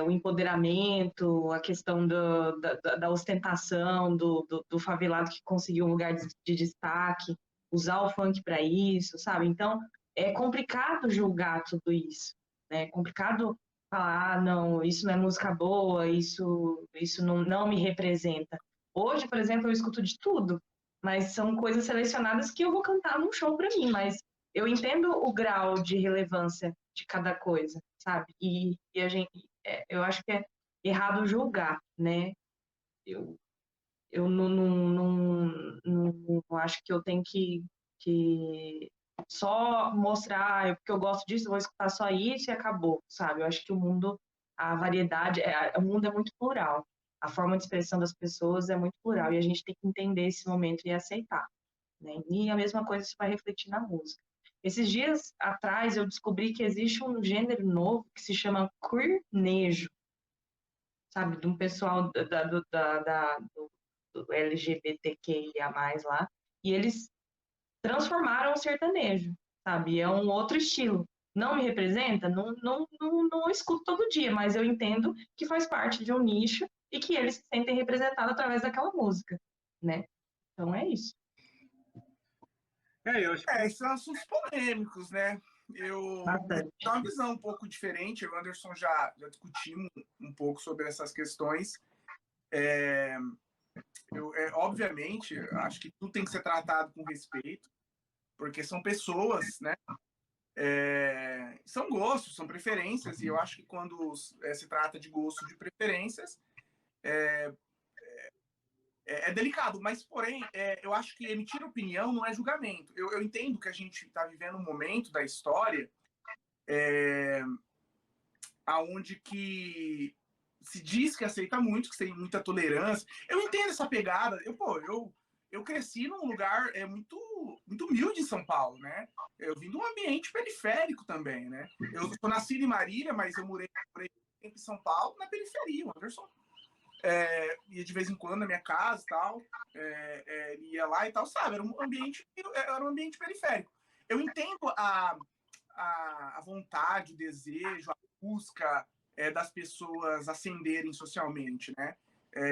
o empoderamento, a questão da ostentação, do favelado que conseguiu um lugar de destaque, usar o funk para isso, sabe? Então, é complicado julgar tudo isso, né? É complicado falar, não, isso não é música boa, isso não me representa. Hoje, por exemplo, eu escuto de tudo, mas são coisas selecionadas que eu vou cantar num show para mim, mas eu entendo o grau de relevância de cada coisa, sabe? E a gente, eu acho que é errado julgar, né? Eu, eu não acho que eu tenho que só mostrar, porque eu gosto disso, eu vou escutar só isso e acabou, sabe? Eu acho que o mundo, a variedade, o mundo é muito plural. A forma de expressão das pessoas é muito plural e a gente tem que entender esse momento e aceitar, né? E a mesma coisa se vai refletir na música. Esses dias atrás eu descobri que existe um gênero novo que se chama queernejo, sabe? De um pessoal do LGBTQIA+, lá. E eles transformaram o sertanejo, sabe? É um outro estilo. Não me representa? Não escuto todo dia, mas eu entendo que faz parte de um nicho e que eles se sentem representados através daquela música, né? Então é isso. Eu acho que Esses são assuntos polêmicos, né? Eu Bastante. tenho uma visão um pouco diferente. Eu e o Anderson já discutimos um pouco sobre essas questões. Obviamente, acho que tudo tem que ser tratado com respeito, porque são pessoas, né? São gostos, são preferências, e eu acho que quando se trata de gosto, de preferências, é delicado, mas, porém, eu acho que emitir opinião não é julgamento. Eu entendo que a gente está vivendo um momento da história aonde que se diz que aceita muito, que tem muita tolerância. Eu entendo essa pegada. Eu cresci num lugar muito humilde em São Paulo, né? Eu vim de um ambiente periférico também, né? Eu sou nascido em Marília, mas eu morei em São Paulo, na periferia, o Anderson. Ia de vez em quando na minha casa e tal, ele ia lá e tal, sabe? Era um ambiente periférico. Eu entendo a vontade, o desejo, a busca das pessoas ascenderem socialmente, né?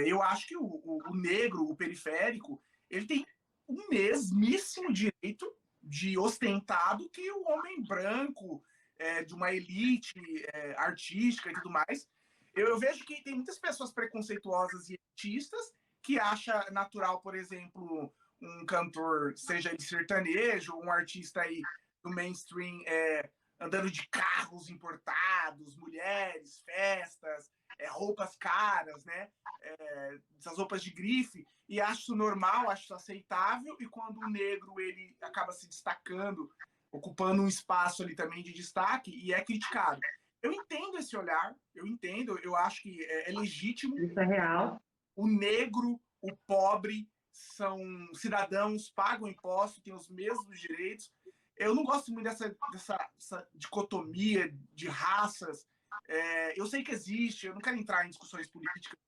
Eu acho que o negro, o periférico, ele tem o mesmíssimo direito de ostentado que o homem branco, de uma elite artística e tudo mais. Eu vejo que tem muitas pessoas preconceituosas e elitistas que acham natural, por exemplo, um cantor, seja ele sertanejo, um artista aí do mainstream andando de carros importados, mulheres, festas, roupas caras, né? Essas roupas de grife, e acho isso normal, acho isso aceitável, e quando o negro ele acaba se destacando, ocupando um espaço ali também de destaque, e é criticado. Eu entendo esse olhar, eu acho que é legítimo. Isso é real. O negro, o pobre são cidadãos, pagam imposto, têm os mesmos direitos. Eu não gosto muito dessa dicotomia de raças. Eu sei que existe, eu não quero entrar em discussões políticas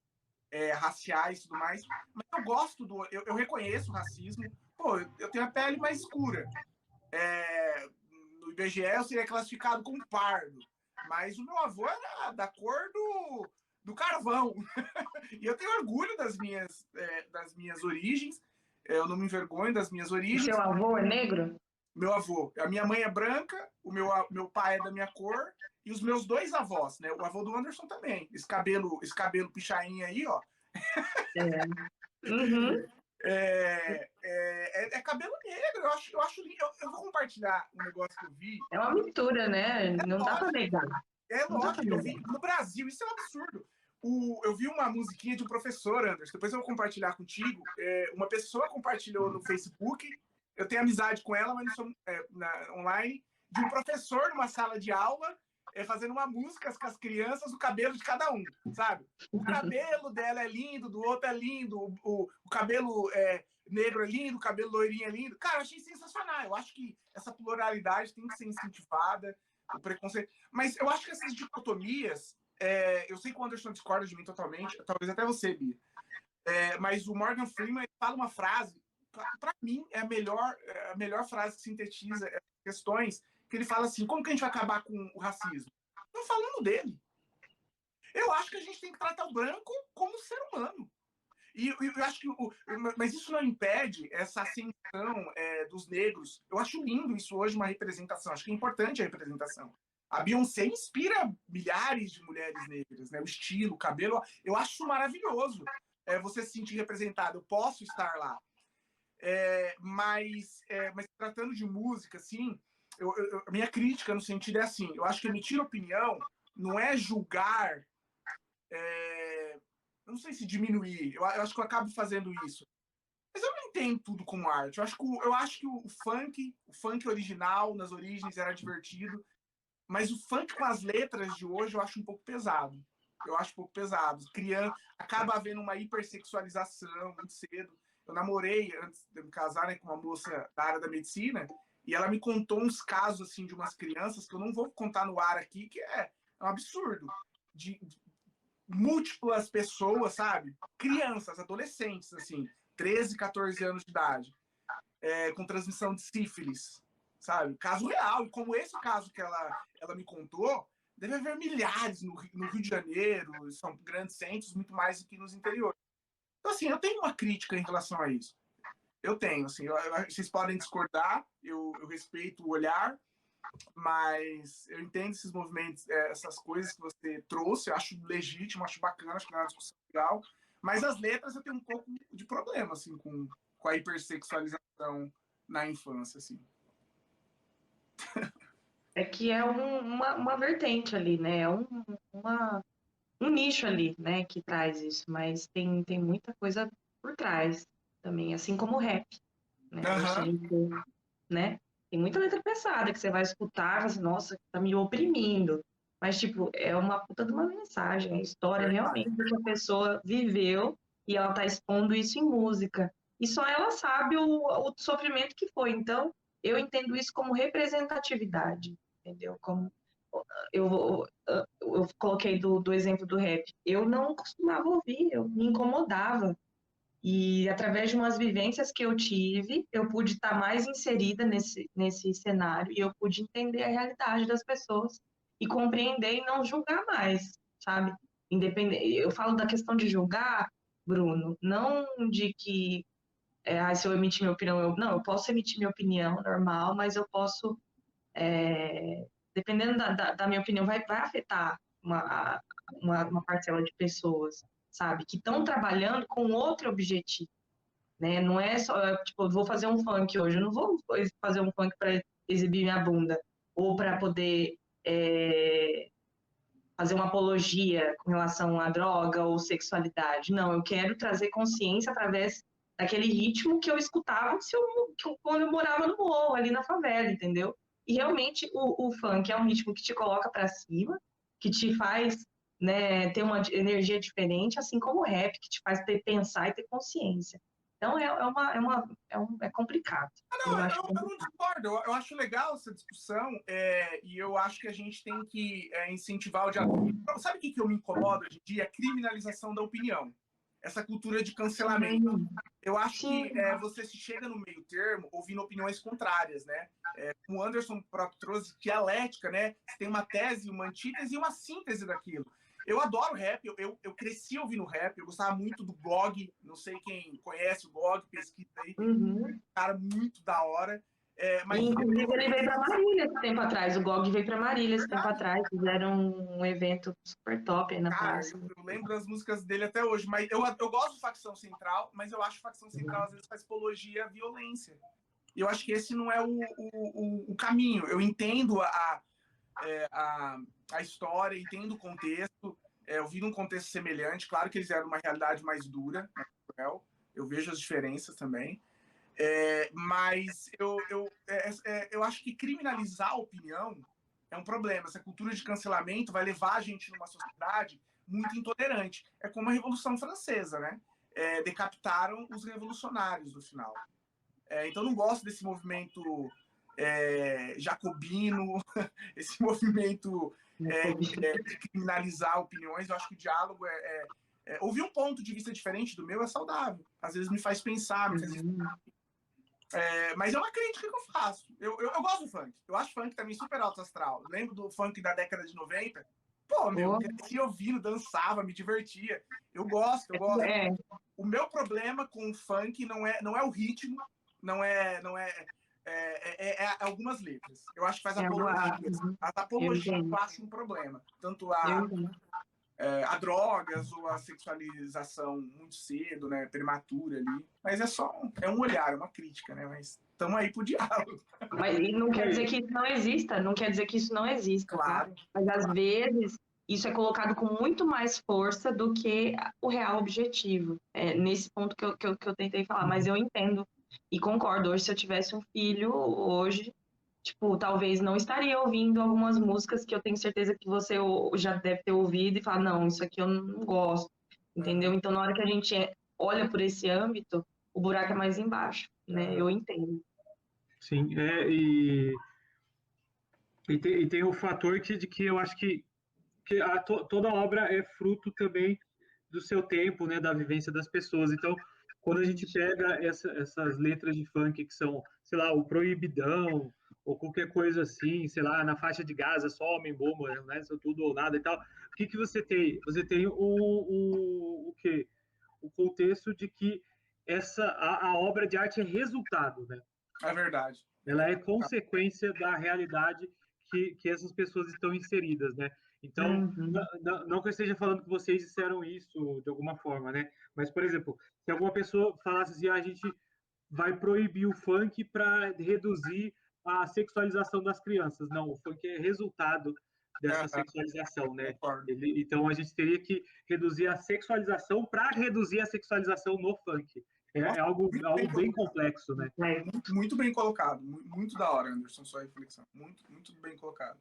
raciais e tudo mais, mas eu gosto eu reconheço o racismo. Pô, eu tenho a pele mais escura. No IBGE eu seria classificado como pardo, mas o meu avô era da cor do carvão. E eu tenho orgulho das minhas origens, eu não me envergonho das minhas O origens. seu avô é negro? Meu avô, a minha mãe é branca, o meu pai é da minha cor, e os meus dois avós, né? O avô do Anderson também. Esse cabelo pichainho aí, ó. Uhum. É cabelo negro, eu acho lindo. Eu vou compartilhar um negócio que eu vi. É uma mistura, né? Não dá pra negar. Não dá pra Lógico, eu negar. vi no Brasil, isso é um absurdo. Eu vi uma musiquinha de um professor, Anderson, depois eu vou compartilhar contigo. Uma pessoa compartilhou no Facebook, eu tenho amizade com ela, mas não sou online, de um professor numa sala de aula fazendo uma música com as crianças do cabelo de cada um, sabe? O cabelo dela é lindo, do outro é lindo, o cabelo negro é lindo, o cabelo loirinho é lindo. Cara, eu achei sensacional. Eu acho que essa pluralidade tem que ser incentivada, o preconceito. Mas eu acho que essas dicotomias, eu sei que o Anderson discorda de mim totalmente, talvez até você, Bia, mas o Morgan Freeman fala uma frase, para mim, é a melhor frase que sintetiza essas questões, que ele fala assim, como que a gente vai acabar com o racismo? Não falando dele. Eu acho que a gente tem que tratar o branco como ser humano. E eu acho que mas isso não impede essa ascensão dos negros. Eu acho lindo isso hoje, uma representação. Acho que é importante a representação. A Beyoncé inspira milhares de mulheres negras, né? O estilo, o cabelo. Eu acho maravilhoso você se sentir representado. Eu posso estar lá. Mas tratando de música, assim, a minha crítica no sentido é assim: eu acho que emitir opinião não é julgar. Eu não sei se diminuir, eu acho que eu acabo fazendo isso. Mas eu não entendo tudo como arte. Eu acho que o funk original, nas origens, era divertido. Mas o funk com as letras de hoje eu acho um pouco pesado. Acaba havendo uma hipersexualização muito cedo. Eu namorei, antes de me casar, né, com uma moça da área da medicina, e ela me contou uns casos assim, de umas crianças, que eu não vou contar no ar aqui, que é um absurdo. De múltiplas pessoas, sabe? Crianças, adolescentes, assim, 13, 14 anos de idade, com transmissão de sífilis, sabe? Caso real. E como esse caso que ela me contou, deve haver milhares no Rio de Janeiro, são grandes centros, muito mais do que nos interiores. Então, assim, eu tenho uma crítica em relação a isso. Eu tenho, assim, vocês podem discordar, eu respeito o olhar, mas eu entendo esses movimentos, essas coisas que você trouxe, eu acho legítimo, acho bacana, acho que é uma discussão legal, mas as letras eu tenho um pouco de problema, assim, com a hipersexualização na infância, assim. É que é uma vertente ali, né? É um nicho ali, né, que traz isso, mas tem muita coisa por trás também, assim como o rap, né? Hoje a gente, né? Tem muita letra pesada que você vai escutar e fala assim, nossa, tá me oprimindo. Mas, tipo, é uma puta de uma mensagem, é a história realmente do que a pessoa viveu e ela tá expondo isso em música. E só ela sabe o sofrimento que foi. Então, eu entendo isso como representatividade, entendeu? Como eu coloquei do exemplo do rap. Eu não costumava ouvir, eu me incomodava. E através de umas vivências que eu tive, eu pude estar mais inserida nesse cenário e eu pude entender a realidade das pessoas e compreender e não julgar mais, sabe? Independente, eu falo da questão de julgar, Bruno, não de que se eu emitir minha opinião, não, eu posso emitir minha opinião normal, mas eu posso, dependendo da minha opinião, vai afetar uma parcela de pessoas, sabe? Que estão trabalhando com outro objetivo, né? Não é só, tipo, eu vou fazer um funk hoje, eu não vou fazer um funk para exibir minha bunda ou para poder fazer uma apologia com relação à droga ou sexualidade. Não, eu quero trazer consciência através daquele ritmo que eu escutava quando eu morava no morro, ali na favela, entendeu? E realmente o funk é um ritmo que te coloca para cima, que te faz, né, ter uma energia diferente, assim como o rap, que te faz pensar e ter consciência. Então é complicado. Não, eu não discordo, eu acho legal essa discussão, e eu acho que a gente tem que incentivar o diálogo. Sabe o que eu me incomodo hoje em dia? A criminalização da opinião. Essa cultura de cancelamento. Eu acho que você se chega no meio termo ouvindo opiniões contrárias, né? Como o Anderson próprio trouxe, dialética, né? Você tem uma tese, uma antítese e uma síntese daquilo. Eu adoro rap, eu cresci ouvindo rap, eu gostava muito do GOG, não sei quem conhece o GOG, pesquisa aí, cara muito da hora. Mas inclusive ele veio para Marília esse tempo atrás, o GOG veio para Marília esse tempo atrás, fizeram um evento super top aí na praça. Eu lembro das músicas dele até hoje, mas eu gosto do Facção Central, mas eu acho que Facção Central às vezes faz apologia à violência. E eu acho que esse não é o caminho. Eu entendo a história, entendo o contexto, eu vi num contexto semelhante, claro que eles eram uma realidade mais dura, né, eu vejo as diferenças também, mas eu acho que criminalizar a opinião é um problema. Essa cultura de cancelamento vai levar a gente numa sociedade muito intolerante. É como a Revolução Francesa, né? Decapitaram os revolucionários no final. Então, eu não gosto desse movimento jacobino, esse movimento de criminalizar opiniões. Eu acho que o diálogo ouvir um ponto de vista diferente do meu é saudável. Às vezes me faz pensar, me faz mas é uma crítica que eu faço. Eu gosto do funk. Eu acho funk também super alto astral. Eu lembro do funk da década de 90. Pô, eu cresci ouvindo, dançava, me divertia. Eu gosto. O meu problema com o funk não é o ritmo, não é algumas letras. Eu acho que faz apologias. As apologias eu acho um problema. Tanto a drogas ou a sexualização muito cedo, né, prematura ali. Mas é um olhar, é uma crítica, né? Mas estamos aí pro diálogo. Mas não quer dizer que isso não exista, não quer dizer que isso não exista, claro. Tá? Mas às vezes isso é colocado com muito mais força do que o real objetivo. Nesse ponto que eu tentei falar, mas eu entendo e concordo. Hoje, se eu tivesse um filho, hoje, tipo, talvez não estaria ouvindo algumas músicas que eu tenho certeza que você já deve ter ouvido e falar, não, isso aqui eu não gosto, entendeu? Então, na hora que a gente olha por esse âmbito, o buraco é mais embaixo, né? Eu entendo. Sim, e tem o fator de que eu acho que toda obra é fruto também do seu tempo, né, da vivência das pessoas. Então, quando a gente pega essas letras de funk que são, sei lá, o Proibidão, ou qualquer coisa assim, sei lá, na faixa de Gaza, só homem bomba, né? Isso tudo ou nada e tal. O que você tem? Você tem o quê? O contexto de que a obra de arte é resultado, né? É verdade. Ela é consequência da realidade que essas pessoas estão inseridas, né? Então, não que eu esteja falando que vocês disseram isso de alguma forma, né? Mas, por exemplo, se alguma pessoa falasse assim, a gente vai proibir o funk para reduzir a sexualização das crianças. Não, o funk é resultado dessa sexualização, né? Então, a gente teria que reduzir a sexualização para reduzir a sexualização no funk. É algo bem complexo, né? Muito bem colocado. Muito da hora, Anderson, sua reflexão. Muito bem colocado.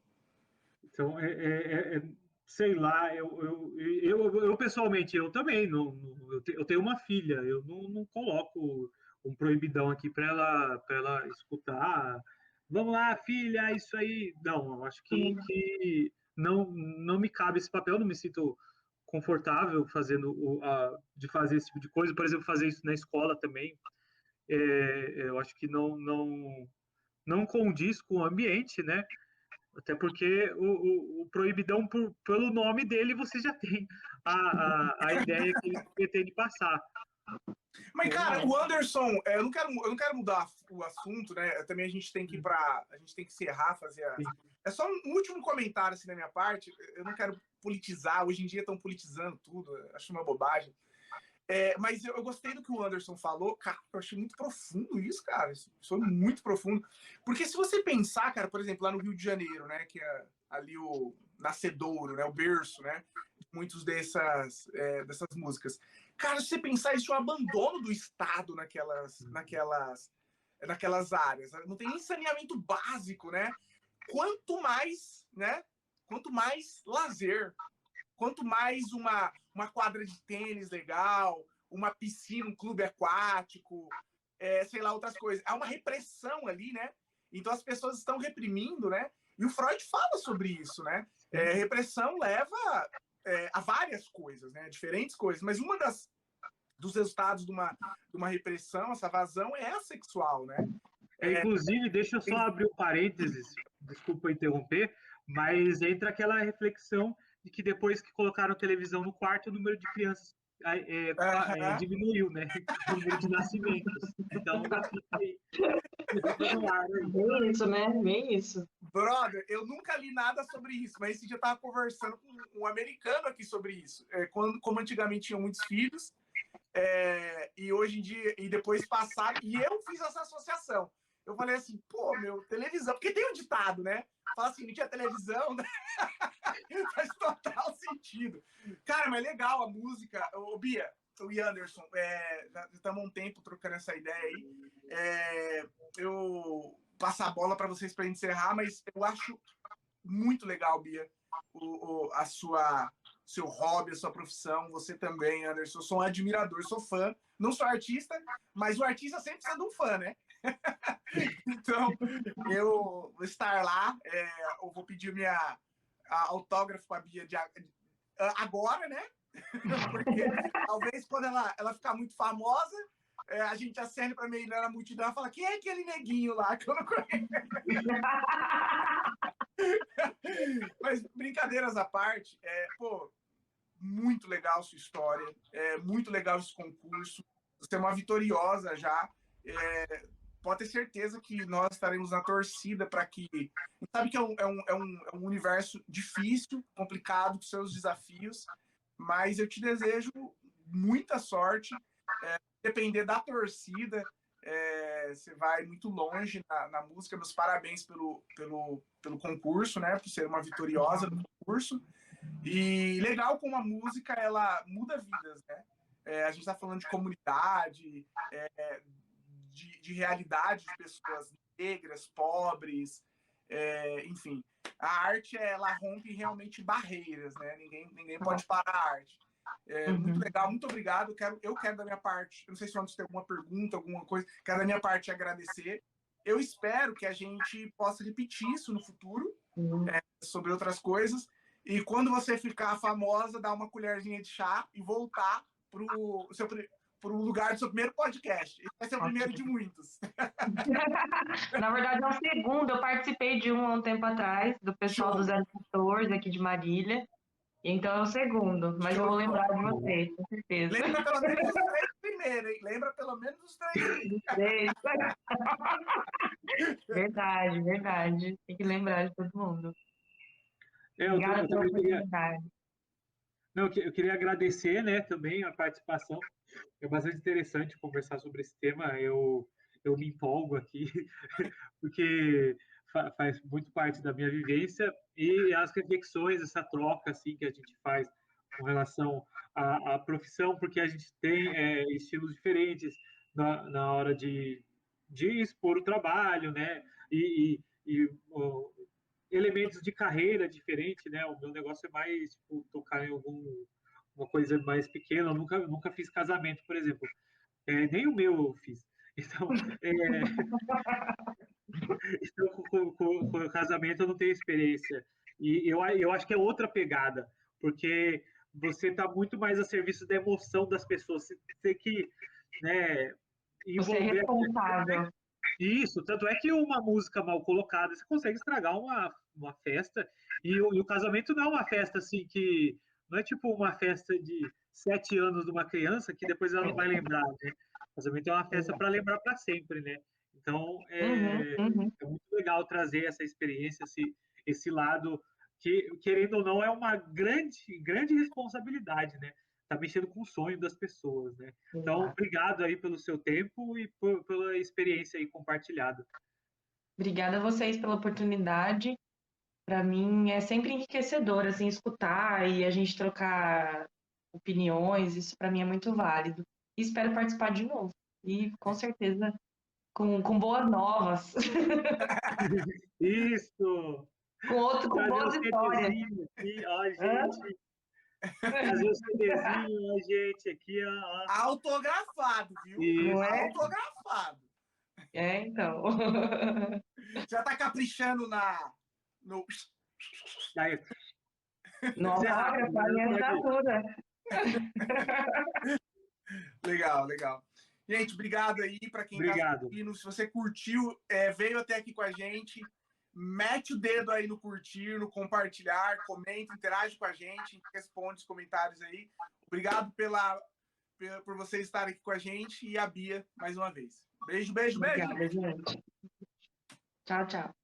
Então, sei lá, eu pessoalmente, eu também, eu tenho uma filha, eu não coloco um proibidão aqui para ela escutar. Vamos lá, filha, isso aí. Não, eu acho que não me cabe esse papel, não me sinto confortável de fazer esse tipo de coisa. Por exemplo, fazer isso na escola também. Eu acho que não condiz com o ambiente, né? Até porque o Proibidão, pelo nome dele, você já tem a ideia que ele pretende passar. Mas, cara, o Anderson, eu não quero mudar o assunto, né? Também a gente tem que encerrar, É só um último comentário assim da minha parte. Eu não quero politizar. Hoje em dia estão politizando tudo. Acho uma bobagem. Mas eu gostei do que o Anderson falou. Cara, eu achei muito profundo isso, cara. Isso foi muito profundo. Porque se você pensar, cara, por exemplo, lá no Rio de Janeiro, né? Que é ali o nascedouro, né? O berço, né? Muitos dessas músicas. Cara, se você pensar, isso é um abandono do Estado naquelas áreas. Não tem nem saneamento básico, né? Quanto mais lazer, quanto mais uma quadra de tênis legal, uma piscina, um clube aquático, sei lá, outras coisas. Há uma repressão ali, né? Então as pessoas estão reprimindo, né? E o Freud fala sobre isso, né? Repressão leva a várias coisas, né? Diferentes coisas. Mas dos resultados de uma repressão, essa vazão, é a sexual, né? Inclusive, deixa eu só abrir um parênteses, desculpa interromper, mas entra aquela reflexão de que depois que colocaram televisão no quarto, o número de crianças diminuiu, né? O número de nascimentos. Então, fica aí. Bem isso, né? Bem isso. Brother, eu nunca li nada sobre isso, mas esse dia eu tava conversando com um americano aqui sobre isso. Como antigamente tinham muitos filhos, e hoje em dia, e depois passaram, e eu fiz essa associação. Eu falei assim, pô, televisão, porque tem um ditado, né? Fala assim, não tinha televisão, né? Faz total sentido. Cara, mas legal a música. Ô, Bia, o Anderson, já estamos há um tempo trocando essa ideia aí. Eu passar a bola para vocês para encerrar, mas eu acho muito legal, Bia, seu hobby, a sua profissão, você também, Anderson. Eu sou um admirador, sou fã. Não sou artista, mas o artista sempre precisa de um fã, né? Então, eu vou estar lá, eu vou pedir autógrafo para a Bia agora, né? Porque talvez quando ela ficar muito famosa, a gente acende para meio na multidão e fala: quem é aquele neguinho lá que eu não conheço? Mas brincadeiras à parte, muito legal sua história, muito legal esse concurso. Você é uma vitoriosa já. Pode ter certeza que nós estaremos na torcida para que. Sabe que é um universo difícil, complicado, com seus desafios, mas eu te desejo muita sorte. Depender da torcida, você vai muito longe na música. Meus parabéns pelo concurso, né? Por ser uma vitoriosa do concurso. E legal como a música ela muda vidas, né? A gente está falando de comunidade, de realidade de pessoas negras, pobres, enfim. A arte ela rompe realmente barreiras, né? Ninguém pode parar a arte. Muito legal, muito obrigado. Eu quero da minha parte, eu não sei se antes tem alguma pergunta, alguma coisa, quero da minha parte agradecer. Eu espero que a gente possa repetir isso no futuro, sobre outras coisas. E quando você ficar famosa, dar uma colherzinha de chá e voltar o lugar do seu primeiro podcast. Esse vai ser o primeiro de muitos. Na verdade, é o segundo. Eu participei de um há um tempo atrás, do pessoal Show. do 014 aqui de Marília. Então é o segundo, mas eu vou lembrar de vocês, com certeza. Lembra pelo menos os 3 primeiros, hein? Lembra pelo menos os 3. Verdade, verdade. Tem que lembrar de todo mundo. Eu Obrigada pela também queria, oportunidade. não, eu queria agradecer, né, também a participação. É bastante interessante conversar sobre esse tema. Eu me empolgo aqui, porque faz muito parte da minha vivência e as reflexões, essa troca assim que a gente faz com relação à profissão, porque a gente tem estilos diferentes na hora de expor o trabalho, né? Elementos de carreira diferente, né? O meu negócio é mais tipo, tocar em uma coisa mais pequena. Eu nunca fiz casamento, por exemplo. Nem o meu eu fiz. Então, então com o casamento eu não tenho experiência. E eu acho que é outra pegada, porque você está muito mais a serviço da emoção das pessoas. Você tem que, né, Você é envolver responsável. isso. Tanto é que uma música mal colocada, você consegue estragar uma festa. E o casamento não é uma festa assim que. Não é tipo uma festa de 7 anos de uma criança que depois ela não vai lembrar, né? O casamento é uma festa para lembrar para sempre, né? Então, Uhum, uhum. é muito legal trazer essa experiência, esse lado que, querendo ou não, é uma grande responsabilidade, né? Tá mexendo com o sonho das pessoas, né? Então, Exato. obrigado aí pelo seu tempo e pela experiência aí compartilhada. Obrigada a vocês pela oportunidade. Para mim é sempre enriquecedor assim escutar e a gente trocar opiniões. Isso para mim é muito válido. E espero participar de novo. E com certeza com boas novas, Isso! com Trazer o boas histórias. CDzinho aqui, ó, Hã? gente. Trazer o CDzinho, ó, gente, aqui, ó. Autografado, viu? Não Isso. é? Autografado. Então. Já tá caprichando no... Aí, No isso é rápido, autógrafo, a né? minha Pode ir. assinatura. Legal, legal. Gente, obrigado aí para quem está Obrigado. assistindo. Se você curtiu, veio até aqui com a gente, mete o dedo aí no curtir, no compartilhar, comenta, interage com a gente, responde os comentários aí. Obrigado por vocês estarem aqui com a gente e a Bia mais uma vez. Beijo, beijo, beijo. Obrigada, gente. Tchau, tchau.